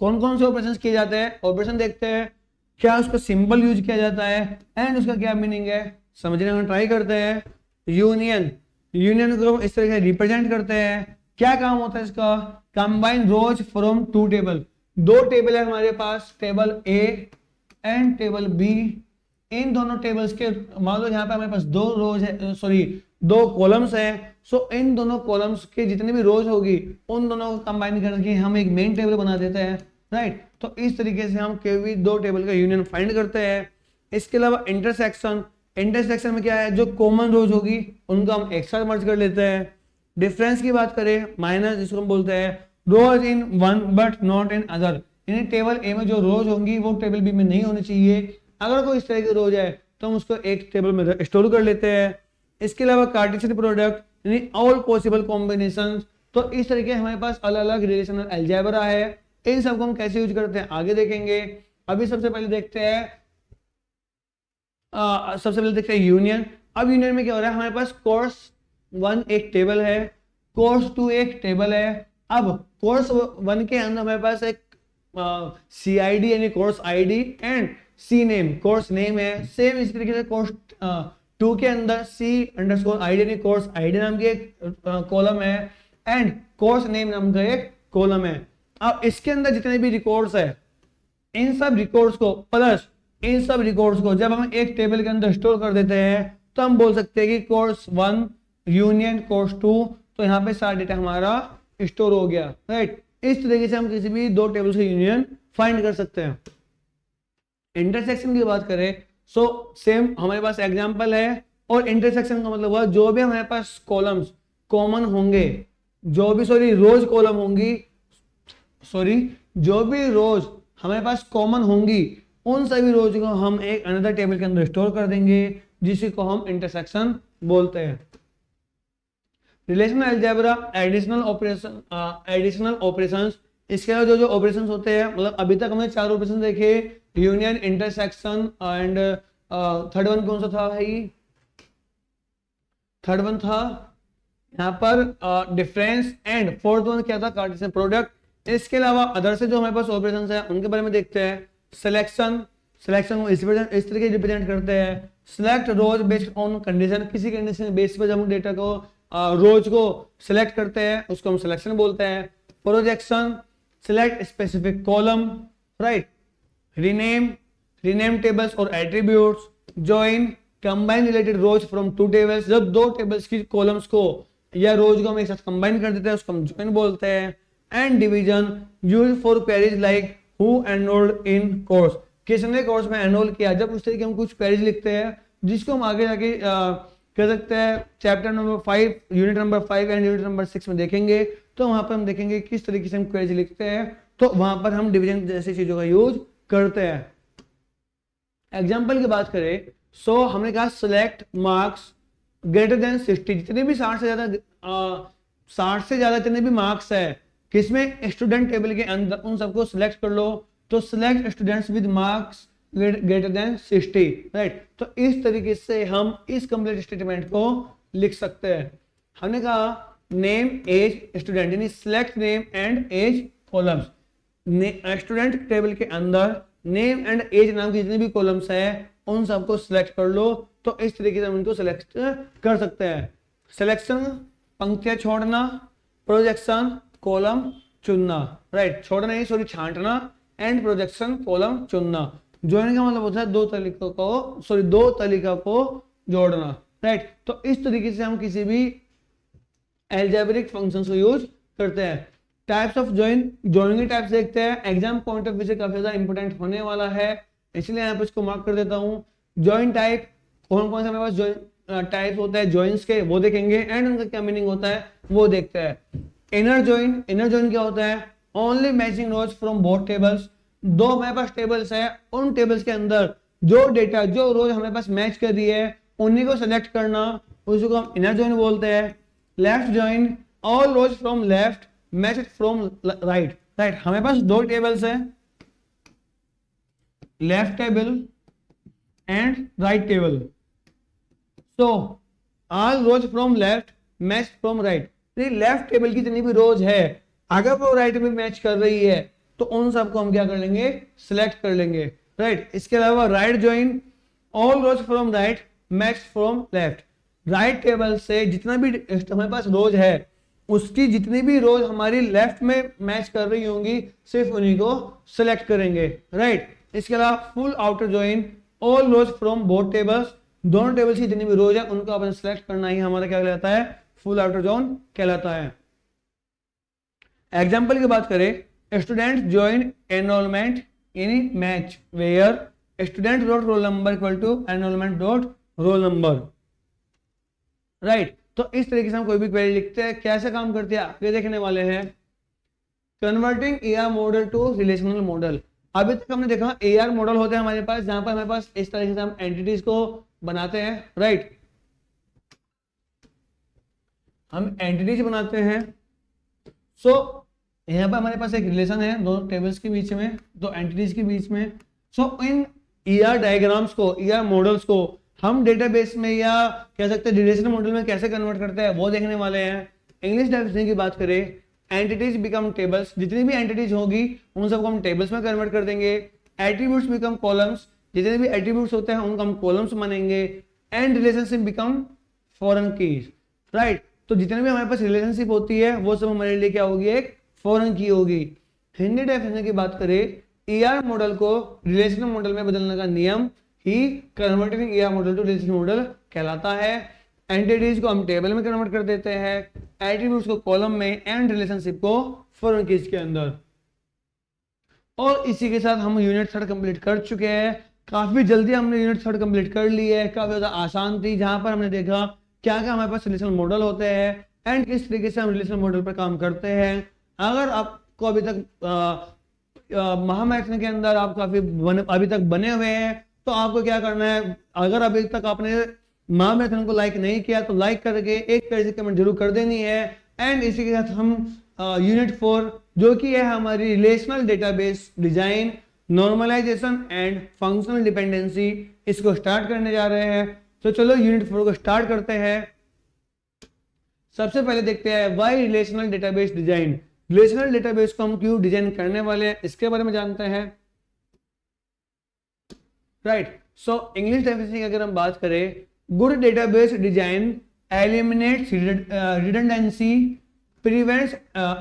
कौन कौन से ऑपरेशंस किए जाते हैं, ऑपरेशन देखते हैं, क्या उसका सिंबल यूज किया जाता है एंड उसका क्या मीनिंग है समझने का ट्राई करते हैं। यूनियन, यूनियन को इस तरह से रिप्रेजेंट करते हैं। क्या काम होता है इसका, combine rows from two table, दो टेबल है हमारे पास, table A and table B. इन दोनों टेबल्स के, मान लो यहाँ पे हमारे पास दो रोज है, दो कॉलम्स है। सो इन दोनों कॉलम्स के जितनी भी रोज होगी उन दोनों को कंबाइन करके हम एक मेन टेबल बना देते हैं, राइट। तो इस तरीके से हम कोई भी दो टेबल का यूनियन फाइंड करते हैं। इसके अलावा इंटरसेक्शन, इंटरसेक्शन में क्या है, जो कॉमन रोज होगी उनको हम एक साथ मर्ज कर लेते हैं। डिफरेंस की बात करें, माइनस जिसको हम बोलते हैं, rows in one but not in other, यानी टेबल ए में जो रोज होंगी वो टेबल बी में नहीं होनी चाहिए। अगर कोई इस तरह की रोज है तो हम उसको एक टेबल में स्टोर कर लेते हैं। इसके अलावा कार्टेशियन प्रोडक्ट यानी ऑल पॉसिबल कॉम्बिनेशंस, तो इस तरीके हमारे पास अलग अलग रिलेशनल अलजेब्रा है। इन सबको हम कैसे यूज करते हैं आगे देखेंगे। अभी सबसे पहले देखते हैं यूनियन। अब यूनियन में क्या हो रहा है, हमारे पास कोर्स 1 एक टेबल है, कोर्स 2 एक टेबल है। अब कोर्स 1 के अंदर हमारे पास एक CID यानी course ID and C name course name है। सेम इस तरीके से कोर्स 2 के अंदर C_ID यानी कोर्स आईडी नाम की एक कॉलम है एंड कोर्स नेम नाम का एक कॉलम है। अब इसके अंदर जितने भी रिकॉर्ड्स है, इन सब रिकॉर्ड्स को प्लस इन सब रिकॉर्ड्स को जब हम एक टेबल के अंदर स्टोर कर देते हैं तो हम बोल सकते हैं कि कोर्स 1 यूनियन कोर्स 2, तो यहाँ पे सारा डेटा हमारा स्टोर हो गया, राइट। इस तरीके से हम किसी भी दो टेबल्स का यूनियन फाइंड कर सकते हैं। इंटरसेक्शन की बात करें, सो सेम हमारे पास एग्जांपल है, और इंटरसेक्शन का मतलब हुआ जो भी हमारे पास कॉलम्स कॉमन होंगे, जो भी रोज कॉलम होंगी, जो भी रोज हमारे पास कॉमन होंगी उन सभी रोज को हम एक अनदर टेबल के अंदर स्टोर कर देंगे, जिसी को हम इंटरसेक्शन बोलते हैं। रिलेशनल अलजेब्रा, एडिशनल ऑपरेशंस, इसके अलावा जो जो ऑपरेशंस होते हैं, मतलब अभी तक हमने 4 ऑपरेशन देखे, union, intersection and third one कौन सा था भाई, थर्ड वन था यहाँ पर डिफरेंस, एंड फोर्थ वन क्या था, कार्टेशियन प्रोडक्ट। इसके अलावा अदर से जो हमारे पास ऑपरेशंस है उनके बारे में देखते हैं। सिलेक्शन, सिलेक्शन को इस तरीके रिप्रेजेंट करते हैं। Select rows based on condition, किसी कंडीशन बेस पर जब हम डेटा को रोज को सिलेक्ट करते हैं उसको हम सिलेक्शन बोलते हैं। Projection, select specific column, right. Rename, rename tables और attributes. Join, combine related rows from 2 tables, जब 2 टेबल्स की कॉलम्स को या रोज को हम एक साथ कंबाइन कर देते हैं उसको हम जॉइन बोलते हैं। And division, use for queries like who enrolled in course, किसने कोर्स में एनरोल किया, जब उस तरीके हम कुछ क्वेरीज लिखते हैं जिसको हम आगे जाके कह सकते हैं chapter number 5 unit number 5 and unit number 6 में देखेंगे, तो वहां पर हम देखेंगे किस तरीके से हम क्वेरीज लिखते हैं, तो वहां पर हम डिवीजन जैसी चीजों का यूज करते हैं। एग्जाम्पल की बात करें, सो हमने कहा सिलेक्ट मार्क्स ग्रेटर देन 60, जितने भी 60 से ज्यादा जितने भी मार्क्स है किसमें, स्टूडेंट टेबल के अंदर, उन सबको सिलेक्ट कर लो। तो select students with marks greater than 60, right. तो इस तरीके से हम इस कंप्लीट स्टेटमेंट को लिख सकते हैं। हमने कहा नेम एज स्टूडेंट, यानी select name and age columns, student table के अंदर नेम एंड एज नाम की जितनी भी कॉलम्स है उन सबको सिलेक्ट कर लो। तो इस तरीके से हम इनको सिलेक्ट कर सकते हैं। सिलेक्शन पंक्तियां छोड़ना, प्रोजेक्शन कॉलम चुनना, राइट, छोड़ना नहीं सॉरी छांटना, एंड प्रोजेक्शन कॉलम चुनना। ज्वाइन का मतलब होता है दो तरीका को जोड़ना, राइट। तो इस तरीके से हम किसी भी अलजेब्रिक फंक्शंस को यूज करते हैं। टाइप्स ऑफ ज्वाइन, ज्वाइनिंग के टाइप्स देखते हैं, एग्जाम पॉइंट ऑफ व्यू से काफी ज्यादा इंपॉर्टेंट होने वाला है, इसलिए यहाँ पे इसको मार्क कर देता हूँ। ज्वाइन टाइप, कौन कौन से हमारे पास ज्वाइन टाइप होता है ज्वाइंस के, वो देखेंगे, एंड उनका क्या मीनिंग होता है वो देखते हैं। इनर ज्वाइन, इनर ज्वाइन क्या होता है, only matching rose from both tables, दो हमारे पास टेबल्स है, उन टेबल्स के अंदर जो डेटा जो रोज हमारे पास मैच कर रही है उन्हीं को सेलेक्ट करना, उसको हम इनर ज्वाइन बोलते हैं। Left join, all rows from left match from right, right. हमारे पास दो टेबल्स है, left table and right table, so all rows from left match from right. Left table की जितनी भी रोज है अगर वो राइट में मैच कर रही है तो उन सबको हम क्या कर लेंगे, सिलेक्ट कर लेंगे, राइट। इसके अलावा right join, all rows from right match from left, right table से जितना भी हमारे पास रोज है उसकी जितनी भी रोज हमारी लेफ्ट में मैच कर रही होंगी सिर्फ उन्हीं को सिलेक्ट करेंगे, राइट। इसके अलावा full outer join, all rows from both tables, दोनों टेबल्स की जितनी भी रोज है उनको अपन सिलेक्ट करना ही हमारा क्या कहलाता है, फुल आउटर जोन कहलाता है। एग्जाम्पल की बात करें, student join enrollment in match where student dot roll number equal to enrollment dot roll number, right. तो इस तरीके से हम कोई भी क्वेरी लिखते हैं, कैसे काम करते हैं आगे देखने वाले हैं। Converting ER model to relational model, अभी तक हमने देखा एआर मॉडल होते हैं हमारे पास, जहां पर हमारे पास इस तरीके से हम एंटिटीज को बनाते हैं, राइट। हम एंटिटीज बनाते हैं, सो यहाँ पर हमारे पास एक रिलेशन है दोनों टेबल्स के बीच में, दो एंटिटीज के बीच में। सो इन ईआर डायग्राम्स को, ईआर मॉडल्स को हम डेटाबेस में या कह सकते हैं रिलेशनल मॉडल में कैसे कन्वर्ट करते हैं वो देखने वाले हैं। इंग्लिश डेफिनेशन की बात करें, एंटिटीज बिकम टेबल्स, जितनी भी एंटिटीज होगी उन सबको हम टेबल्स में कन्वर्ट कर देंगे। एट्रीब्यूट्स बिकम कॉलम्स, जितने भी एट्रीब्यूट्स होते हैं उनको हम कॉलम्स मानेंगे। And relationship become foreign keys, right. तो जितने भी हमारे पास रिलेशनशिप होती है वो सब हमारे लिए क्या होगी, एक फॉरेन की होगी। हिंदी डेफिनेशन की बात करें, ईआर मॉडल को रिलेशनल मॉडल में बदलने का नियम ही converting ER model to relational model कहलाता है। एंटिटीज को हम टेबल में कन्वर्ट कर देते हैं, एट्रीब्यूट्स को कॉलम में, एंड रिलेशनशिप को फॉरेन कीज के अंदर। और इसी के साथ हम यूनिट 3 कंप्लीट कर चुके हैं। काफी जल्दी हमने यूनिट 3 कंप्लीट कर ली है, काफी ज्यादा आसान थी, जहां पर हमने देखा क्या क्या हमारे पास रिलेशनल मॉडल होते हैं एंड किस तरीके से हम रिलेशनल मॉडल पर काम करते हैं। अगर आपको अभी तक महामैथन के अंदर आप काफी अभी तक बने हुए हैं तो आपको क्या करना है, अगर अभी तक आपने माँ मेथड को लाइक नहीं किया तो लाइक करके एक पेज कमेंट जरूर कर देनी है। एंड इसी के साथ हम यूनिट 4 जो कि है हमारी relational database design, normalization and functional dependency, इसको स्टार्ट करने जा रहे हैं। तो चलो यूनिट 4 को स्टार्ट करते हैं। सबसे पहले देखते हैं why relational database design. Relational database को हम क्यों डिजाइन करने वाले हैं इसके बारे में जानते हैं। राइट, सो इंग्लिश डेफिनेशन की अगर हम बात करें, good database design eliminates redundancy, prevents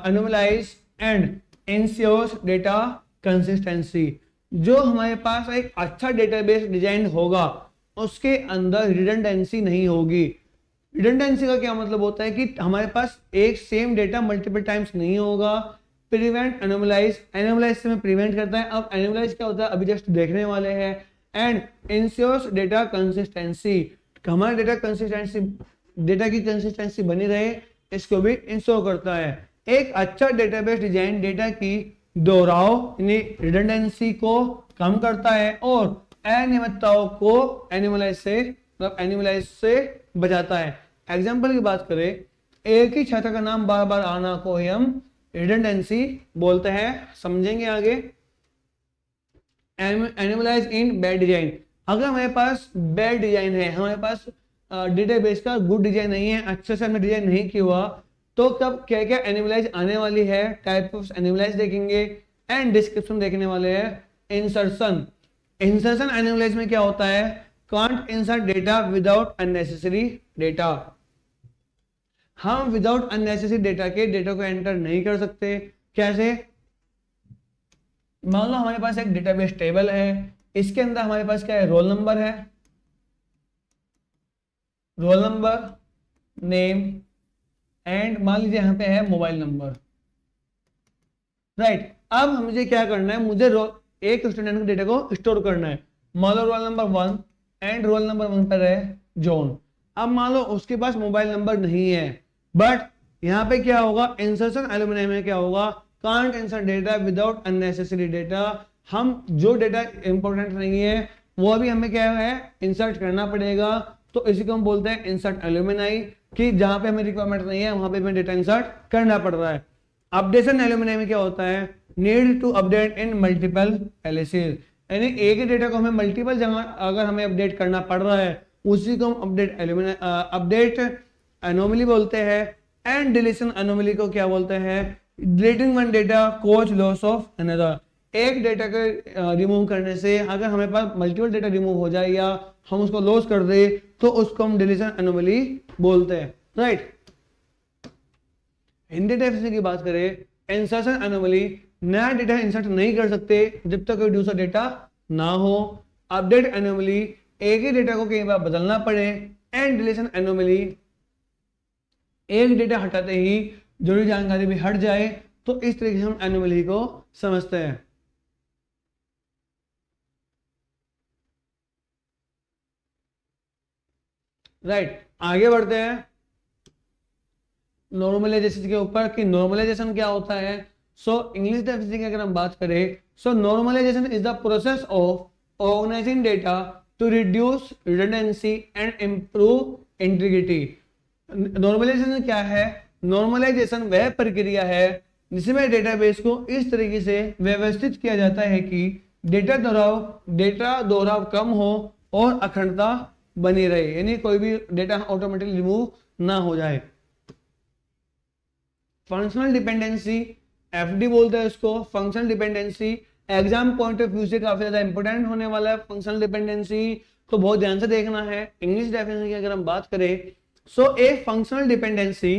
anomalies and ensures data consistency. जो हमारे पास एक अच्छा डेटाबेस डिजाइन होगा उसके अंदर रिडंडेंसी नहीं होगी। रिडंडेंसी का क्या मतलब होता है कि हमारे पास एक सेम डेटा मल्टीपल टाइम्स नहीं होगा। प्रिवेंट एनोमलाइज, एनोमलाइज से मैं प्रिवेंट करता है। अब एनोमलाइज क्या होता है अभी जस्ट देखने वाले हैं। एंड इंश्योर्स डेटा कंसिस्टेंसी, हमारा डेटा कंसिस्टेंसी, डेटा की कंसिस्टेंसी बनी रहे, इसको भी इंश्योर करता है। एक अच्छा डेटाबेस डिजाइन डेटा की दोहराव यानी रिडंडेंसी को कम करता है और अनियमितताओं को एनिमलाइज से बचाता है। एग्जाम्पल की बात करें, एक ही छात्र का नाम बार बार आना को हम रिडंडेंसी बोलते हैं, समझेंगे आगे। एनिमलाइज इन बैड डिजाइन, अगर हमारे पास बैड डिजाइन है, हमारे पास डेटाबेस का गुड डिजाइन नहीं है, अच्छे से हमने डिजाइन नहीं किया हुआ, तो कब क्या क्या एनिमलाइज आने वाली है, टाइप ऑफ एनिमलाइज देखेंगे एंड डिस्क्रिप्शन देखने वाले हैं। इंसर्शन, इंसर्शन एनिमलाइज में क्या होता है, can't insert data without unnecessary data. हम विदाउट अननेसेसरी डेटा के डेटा को एंटर नहीं कर सकते। कैसे, मान लो हमारे पास एक डेटाबेस टेबल है, इसके अंदर हमारे पास क्या है, रोल नंबर है, रोल नंबर, नेम एंड मान लीजिए यहाँ पे है मोबाइल नंबर। राइट, अब मुझे क्या करना है, मुझे एक स्टूडेंट के डेटा को स्टोर करना है। मान लो roll number 1 and roll number 1 पर है जॉन। अब मान लो उसके पास मोबाइल नंबर नहीं है, बट यहाँ पे क्या होगा, इंसर्शन एलुमनी में क्या होगा, can't insert data without unnecessary data. हम जो डेटा इंपॉर्टेंट नहीं है वो अभी हमें क्या है इंसर्ट करना पड़ेगा, तो इसी को हम बोलते हैं इंसर्ट एलुमनी, कि जहां पे हमें रिक्वायरमेंट नहीं है वहां पे हमें डेटा इंसर्ट करना पड़ रहा है। अपडेशन एलुमनी में क्या होता है, need to update in multiple aliases, यानी एक ही डेटा को हमें मल्टीपल जगह अगर हमें अपडेट करना पड़ रहा है उसी को हम अपडेट एनोमली बोलते हैं। एंड डिलीशन एनोमली को क्या बोलते हैं, deleting one data causes loss of another, एक डेटा को रिमूव करने से अगर हमें पास मल्टीपल डेटा रिमूव हो जाए या हम उसको लॉस कर दे तो उसको हम डिलीशन एनोमली बोलते हैं। राइट, हिंदी डेफिनेशन की बात करें, इंसर्शन एनोमली, नया डेटा इंसर्ट नहीं कर सकते जब तक कोई दूसरा डेटा ना हो। अपडेट एनोमली, एक ही डेटा को कई बार बदलना पड़े। एंड डिलीशन एनोमली, एक डेटा हटाते ही जरूरी जानकारी भी हट जाए, तो इस तरीके से हम एनोमली को समझते हैं। राइट, आगे बढ़ते हैं नॉर्मलाइजेशन के ऊपर कि नॉर्मलाइजेशन क्या होता है। सो इंग्लिश डेफिनेशन की अगर हम बात करें, so normalisation is the process of organising data to reduce redundancy and improve integrity. Normalisation क्या है, नॉर्मलाइजेशन वह प्रक्रिया है जिसमें डेटाबेस को इस तरीके से व्यवस्थित किया जाता है कि डेटा दोहराव कम हो और अखंडता बनी रहे, यानी कोई भी डेटा ऑटोमेटिकली रिमूव ना हो जाए। फंक्शनल डिपेंडेंसी, एफडी बोलते हैं इसको, functional dependency exam point of view से काफी ज्यादा इंपॉर्टेंट होने वाला है फंक्शनल डिपेंडेंसी, तो बहुत ध्यान से देखना है। इंग्लिश डेफिनेशन की अगर हम बात करें, so a functional dependency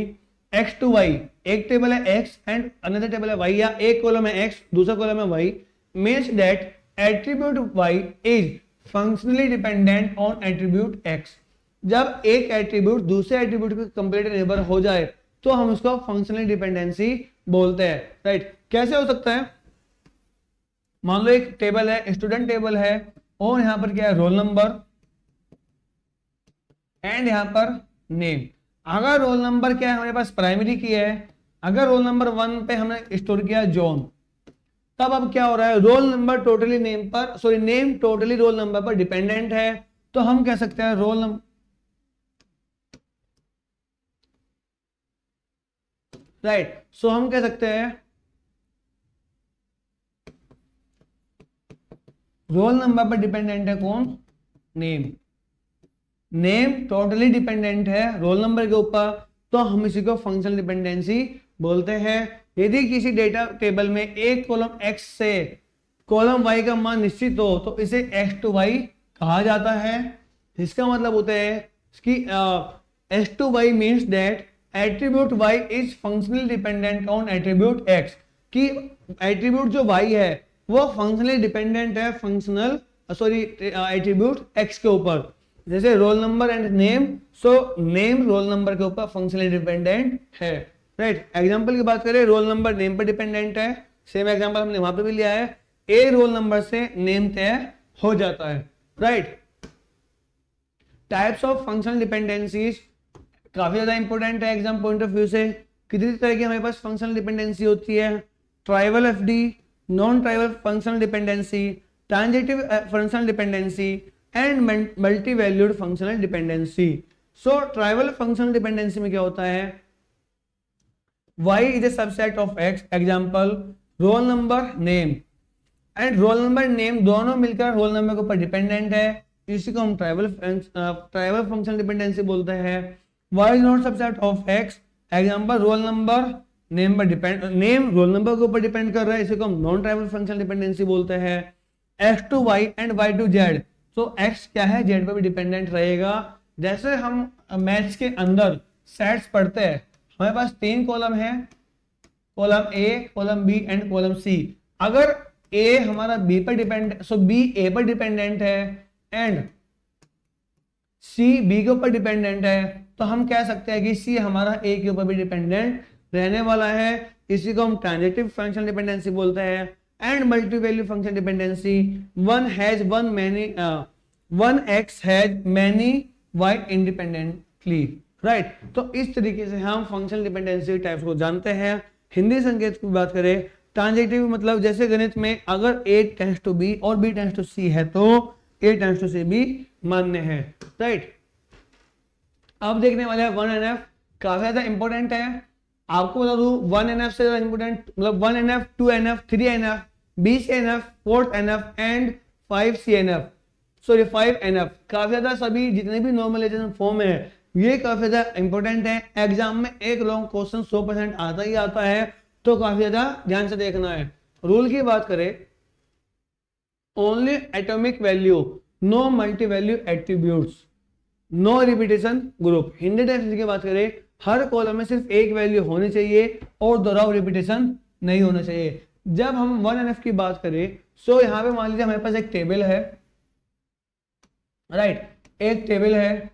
x to y, एक टेबल है x एंड अनदर टेबल है y, या एक कॉलम है x दूसरा कॉलम है y, means that attribute y is functionally dependent on attribute x। जब एक एट्रीब्यूट दूसरे एट्रीब्यूट के कंप्लीट नेबर हो जाए तो हम उसको फंक्शनल डिपेंडेंसी बोलते हैं। राइट, कैसे हो सकता है, मान लो एक टेबल है, स्टूडेंट टेबल है, और यहां पर क्या है, रोल नंबर एंड यहां पर नेम। अगर रोल नंबर क्या है हमारे पास प्राइमरी की है, अगर रोल नंबर 1 पे हमने स्टोर किया जॉन, तब अब क्या हो रहा है, रोल नंबर टोटली नेम पर, sorry name totally roll number पर डिपेंडेंट है, तो हम कह सकते हैं रोल नंबर, राइट। सो हम कह सकते हैं रोल नंबर पर डिपेंडेंट है कौन? नेम। नेम टोटली डिपेंडेंट है रोल नंबर के ऊपर, तो हम इसी को फंक्शनल डिपेंडेंसी बोलते हैं। यदि किसी डेटा टेबल में एक कॉलम x से कॉलम y का मान निश्चित हो तो इसे x टू y कहा जाता है। इसका मतलब होता है कि x to y means that attribute y is functionally dependent on attribute x, कि एट्रीब्यूट जो y है वो फंक्शनली डिपेंडेंट है फंक्शनल एट्रीब्यूट x के ऊपर। जैसे roll number and name, so name roll number के ऊपर फंक्शनली डिपेंडेंट है, राइट। एग्जांपल की बात करें, रोल नंबर नेम पर डिपेंडेंट है, सेम एग्जांपल हमने वहां पे भी लिया है, ए रोल नंबर से नेम तय हो जाता है, right. Types of functional dependencies काफी ज्यादा इंपॉर्टेंट है एग्जाम पॉइंट ऑफ व्यू से। कितनी तरह की हमारे पास फंक्शनल डिपेंडेंसी होती है? Trivial FD, non trivial functional dependency, transitive functional dependency and multi valued functional dependency. So trivial functional dependency में क्या होता है? y is a subset of x, example role number name, and roll number name दोनों मिलकर रोल नंबर के ऊपर डिपेंडेंट है, इसी को हम ट्राइवल फंक्शनल डिपेंडेंसी बोलते हैं। y is not subset of x, example role number name पर डिपेंड, नेम रोल नंबर के ऊपर डिपेंड कर रहा है, इसी को हम नॉन ट्राइवल फंक्शनल डिपेंडेंसी बोलते हैं। x to y and y to z, तो x क्या है z पर भी डिपेंडेंट रहेगा। जैसे हम मैथ्स के अंदर सेट्स पढ़ते हैं, हमारे पास 3 कॉलम है, column A, column B and column C. अगर ए हमारा बी पर डिपेंड, सो बी ए पर डिपेंडेंट है एंड सी बी के ऊपर डिपेंडेंट है, तो हम कह सकते हैं कि सी हमारा ए के ऊपर भी डिपेंडेंट रहने वाला है, इसी को हम ट्रांजिटिव फंक्शनल डिपेंडेंसी बोलते हैं। And multi value function dependency, one X has many Y independently, right. तो इस तरीके से हम फंक्शनल डिपेंडेंसी टाइप्स को जानते हैं। हिंदी संकेत की बात करें, ट्रांजिटिव मतलब जैसे गणित में अगर a टेंड्स टू b और b टेंड्स टू c है तो a टेंड्स टू c भी मान्य है, राइट। अब देखने वाले हैं 1NF, काफी ज्यादा इंपॉर्टेंट है। आपको बता दूं 1NF से ज्यादा इंपॉर्टेंट मतलब 1NF, 2NF, 3NF, BCNF, 4NF and 5CNF, sorry 5NF, काफी ज्यादा सभी जितने भी नॉर्मलाइजेशन फॉर्म है ये काफी ज्यादा इंपॉर्टेंट है। एग्जाम में एक लॉन्ग क्वेश्चन 100% आता ही आता है, तो काफी ज्यादा ध्यान से देखना है। रूल की बात करें, only atomic value, no multi value attributes, no repetition group. Hindi text की बात करें, हर कॉलम में सिर्फ एक वैल्यू होनी चाहिए और दोहराव रिपीटेशन नहीं होना चाहिए। जब हम 1NF की बात करें, सो यहाँ पे मान लीजिए हमारे पास एक टेबल है, राइट, एक टेबल है,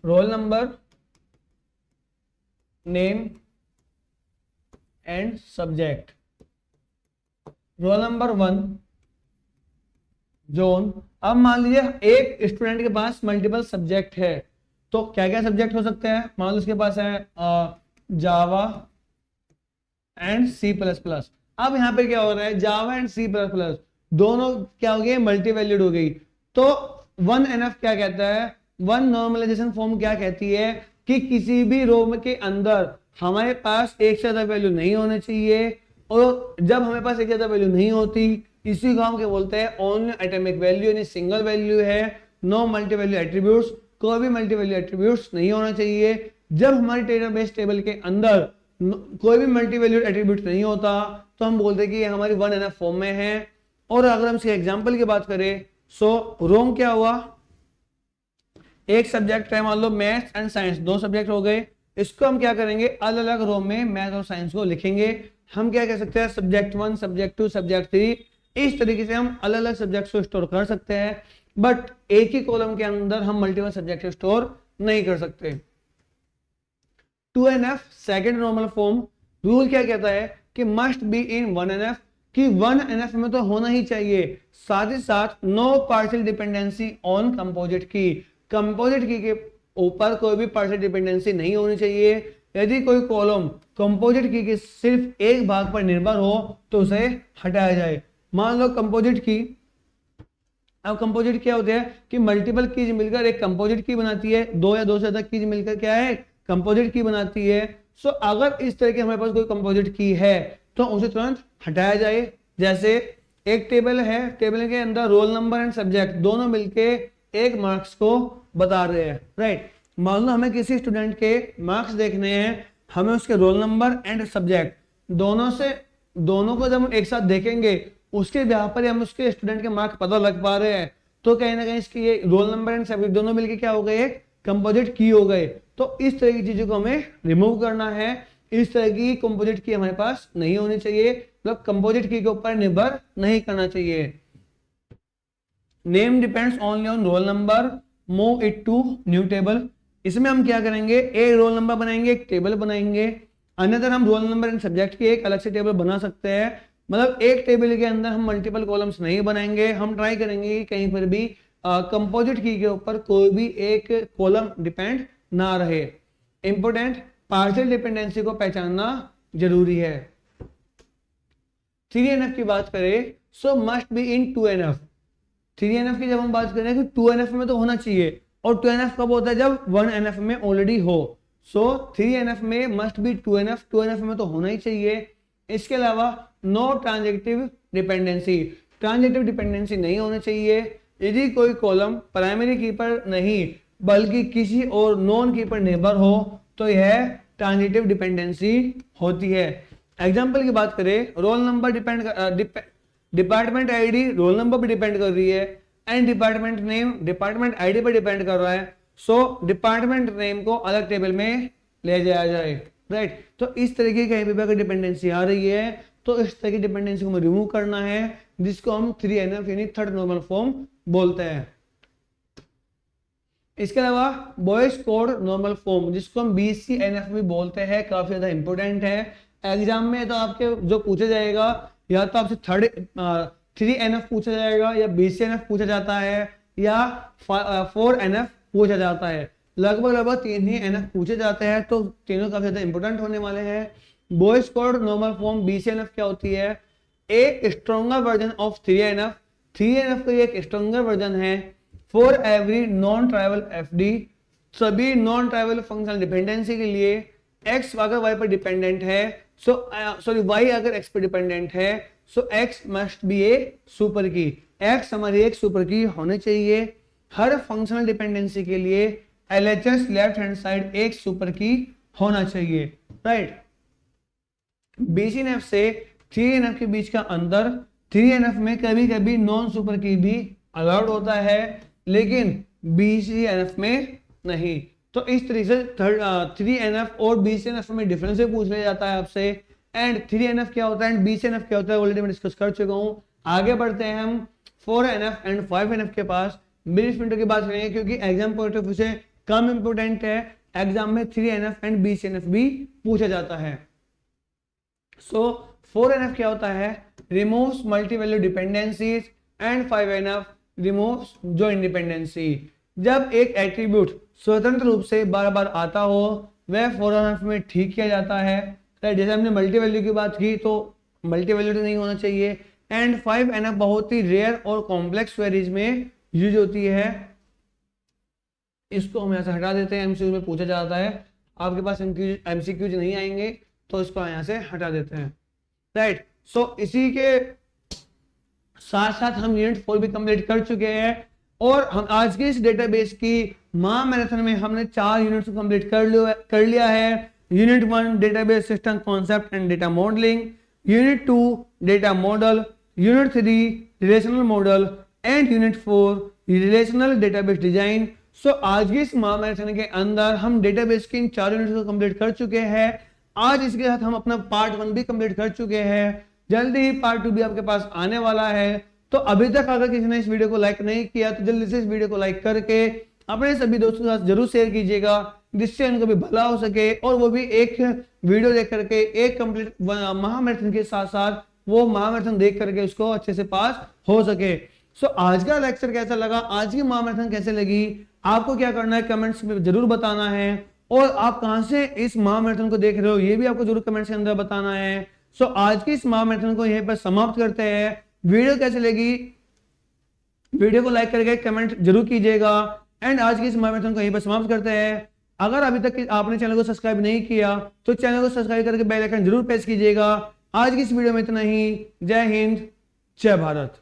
role number, name and subject. Role number 1, zone. अब मान लीजिए एक स्टूडेंट के पास मल्टीपल सब्जेक्ट है, तो क्या क्या सब्जेक्ट हो सकते हैं? मान लो उसके पास है जावा एंड C++। अब यहाँ पे क्या हो रहा है, जावा एंड C++ दोनों क्या हो गए, मल्टी वैल्यूड हो गई। तो 1NF क्या कहता है, वन नॉर्मलाइजेशन फॉर्म क्या कहती है कि किसी भी रो के अंदर हमारे पास एक से ज्यादा वैल्यू नहीं होने चाहिए, और जब हमारे पास एक से ज्यादा वैल्यू नहीं होती इसी को हम क्या बोलते हैं, ओनली एटॉमिक वैल्यू, यानी सिंगल वैल्यू है, नो मल्टी वैल्यू एट्रीब्यूट्स, कोई भी मल्टी वैल्यू एट्रीब्यूट्स नहीं होना चाहिए। जब हमारी डेटाबेस टेबल के अंदर कोई भी मल्टी वैल्यू एट्रीब्यूट नहीं होता तो हम बोलते हैं कि ये हमारी 1NF फॉर्म में है। और अगर हम इसके एग्जाम्पल की बात करें, सो रोम क्या हुआ, एक सब्जेक्ट है, मान लो मैथ्स एंड साइंस, 2 सब्जेक्ट हो गए, इसको हम क्या करेंगे, अलग अलग रो में मैथ और साइंस को लिखेंगे। हम क्या कह सकते हैं, सब्जेक्ट 1, सब्जेक्ट 2, सब्जेक्ट 3, इस तरीके से हम अलग अलग सब्जेक्ट को स्टोर कर सकते हैं, बट एक ही कॉलम के अंदर हम मल्टीपल सब्जेक्ट स्टोर नहीं कर सकते। 2NF second normal form, rule क्या कहता है कि मस्ट बी इन 1NF, कि 1NF में तो होना ही चाहिए, साथ ही साथ no partial dependency on composite key, composite key के ऊपर कोई भी पार्शियल डिपेंडेंसी नहीं होनी चाहिए। यदि कोई कॉलम कंपोजिट की के सिर्फ एक भाग पर निर्भर हो तो उसे हटाया जाए। मान लो कंपोजिट की, अब कंपोजिट क्या होते हैं कि मल्टीपल कीज मिलकर एक कंपोजिट की बनाती है, 2 या 2 से अधिक कीज मिलकर क्या है, कंपोजिट की बनाती है। सो अगर इस तरह की हमारे पास कोई कंपोजिट की है तो उसे तुरंत हटाया जाए। जैसे एक टेबल है, टेबल के अंदर रोल नंबर एंड सब्जेक्ट दोनों मिलके एक मार्क्स को बता रहे हैं, राइट। मान लो हमें किसी स्टूडेंट के मार्क्स देखने हैं, हमें उसके रोल नंबर एंड सब्जेक्ट दोनों को जब हम एक साथ देखेंगे उसके ब्याह पर हम उसके स्टूडेंट के मार्क्स पता लग पा रहे हैं, तो कहीं ना कहीं इसकी ये रोल नंबर एंड सब्जेक्ट दोनों मिलके क्या हो गए, कंपोजिट की हो गए। तो इस तरह की चीजों को हमें रिमूव करना है। इस तरह की कंपोजिट की हमारे पास नहीं होनी चाहिए, मतलब कंपोजिट की के ऊपर निर्भर नहीं करना चाहिए। Name depends only on roll number, move it to new table. इसमें हम क्या करेंगे, एक रोल नंबर बनाएंगे, एक टेबल बनाएंगे। अन्यथा हम रोल नंबर एंड सब्जेक्ट की एक अलग से टेबल बना सकते हैं, मतलब एक टेबल के अंदर हम मल्टीपल कॉलम्स नहीं बनाएंगे। हम ट्राई करेंगे कि कहीं पर भी कंपोजिट की के ऊपर कोई भी एक कॉलम डिपेंड ना रहे। इंपोर्टेंट, पार्शियल डिपेंडेंसी को पहचानना जरूरी है। 3NF की बात करें, सो must be in 2NF। 3NF की जब हम बात करें कि 2NF में तो होना चाहिए, और 2NF कब होता है, जब 1NF में ऑलरेडी हो। सो 3NF में मस्ट बी 2NF, 2NF में तो होना ही चाहिए। इसके अलावा नो ट्रांजेक्टिव डिपेंडेंसी, ट्रांजेक्टिव डिपेंडेंसी नहीं होनी चाहिए। यदि कोई कॉलम प्राइमरी की पर नहीं बल्कि किसी और नॉन की पर निर्भर हो तो यह ट्रांजिटिव डिपेंडेंसी होती है। एग्जाम्पल की बात करें, roll number department ID roll number पर डिपेंड कर रही है, and department name department ID पर डिपेंड कर रहा है। सो डिपार्टमेंट नेम को अलग टेबल में ले जाया जाए, राइट। तो इस तरीके की कहीं भी अगर डिपेंडेंसी आ रही है तो इस तरह की डिपेंडेंसी को हमें रिमूव करना है, जिसको हम 3NF यानी थर्ड नॉर्मल फॉर्म बोलते हैं। इसके अलावा बॉयज कोड नॉर्मल फॉर्म, जिसको हम BCNF भी बोलते हैं, काफी ज्यादा इंपॉर्टेंट है। एग्जाम में तो आपके जो पूछा जाएगा, या तो आपसे 3NF पूछा जाएगा, या BCNF पूछा जाता है, या 4NF पूछा जाता है। लगभग 3 ही NF पूछे जाते हैं, तो तीनों काफी ज्यादा इंपॉर्टेंट होने वाले हैं। Boys code normal form BCNF क्या होती है, एक stronger version of 3NF। 3NF का एक स्ट्रॉन्गर वर्जन है। For every non trivial FD, सभी नॉन ट्राइवल फंक्शनल डिपेंडेंसी के लिए x अगर y पर डिपेंडेंट है, y अगर x पर डिपेंडेंट है, सो x must be A super की। x हमारी एक सुपर की होनी चाहिए। हर फंक्शनल डिपेंडेंसी के लिए LHS लेफ्ट हैंड साइड एक सुपर की होना चाहिए, राइट। BCNF से 3NF के बीच का अंतर, 3NF में कभी कभी नॉन सुपर की भी अलाउड होता है, लेकिन BCNF में नहीं। तो इस तरीके से 3NF और BCNF में डिफरेंस पूछ लिया जाता है आपसे। एंड 3NF क्या होता है एंड BCNF क्या होता है ऑलरेडी मैं डिस्कस कर चुका हूं। आगे बढ़ते हैं हम 4NF एंड 5NF के पास। ब्रीफ इंट्रो की बात करेंगे क्योंकि एग्जाम पॉइंट ऑफ व्यू से कम इंपोर्टेंट है। एग्जाम में 3NF एंड BCNF भी पूछा जाता है। सो 4NF क्या होता है, removes multi value dependencies, and 5NF removes joint dependency. जब एक एट्रीब्यूट स्वतंत्र रूप से बार बार आता हो वह 4NF में ठीक किया जाता है। जैसे हमने मल्टी वैल्यू की बात की तो मल्टी वैल्यू तो नहीं होना चाहिए। एंड 5NF बहुत ही रेयर और कॉम्प्लेक्स क्वेरीज में यूज होती है। इसको हम यहाँ से हटा देते हैं, MCQ में पूछा जाता है। आपके पास MCQ नहीं आएंगे तो इसको यहाँ से हटा देते हैं, राइट। सो इसी के साथ साथ हम यूनिट 4 भी कंप्लीट कर चुके हैं, और हम आज के इस डेटाबेस की महामैराथन में हमने 4 यूनिट्स को कंप्लीट कर लिया है। Unit 1 database system concept and data modelling, unit 2 data model, unit 3 relational model, and unit 4 relational database design. So आज की इस महामैराथन के अंदर हम डेटाबेस के इन 4 यूनिट्स को कंप्लीट कर चुके हैं। आज इसके साथ हम अपना पार्ट 1 भी कंप्लीट कर चुके हैं। जल्दी ही पार्ट 2 भी आपके पास आने वाला है। तो अभी तक अगर किसी ने इस वीडियो को लाइक नहीं किया तो जल्दी से इस वीडियो को लाइक करके अपने सभी दोस्तों के साथ जरूर शेयर कीजिएगा, जिससे उनको भी भला हो सके और वो भी एक वीडियो देख करके एक कंप्लीट महामैराथन के साथ साथ वो महामैराथन देख करके उसको अच्छे से पास हो सके। सो आज का लेक्चर कैसा लगा, आज की महामैराथन कैसे लगी, आपको क्या करना है कमेंट्स में जरूर बताना है। और आप कहां से इस महामैराथन को देख रहे हो ये भी आपको जरूर कमेंट्स के अंदर बताना है। सो आज की इस महामैराथन को यहीं पर समाप्त करते हैं। वीडियो कैसे लगी वीडियो को लाइक करके कमेंट जरूर कीजिएगा, एंड आज की इस महामैराथन को यहीं पर समाप्त करते हैं। अगर अभी तक आपने चैनल को सब्सक्राइब नहीं किया तो चैनल को सब्सक्राइब करके बेल आइकन जरूर प्रेस कीजिएगा। आज की इस वीडियो में इतना ही। जय हिंद, जय भारत।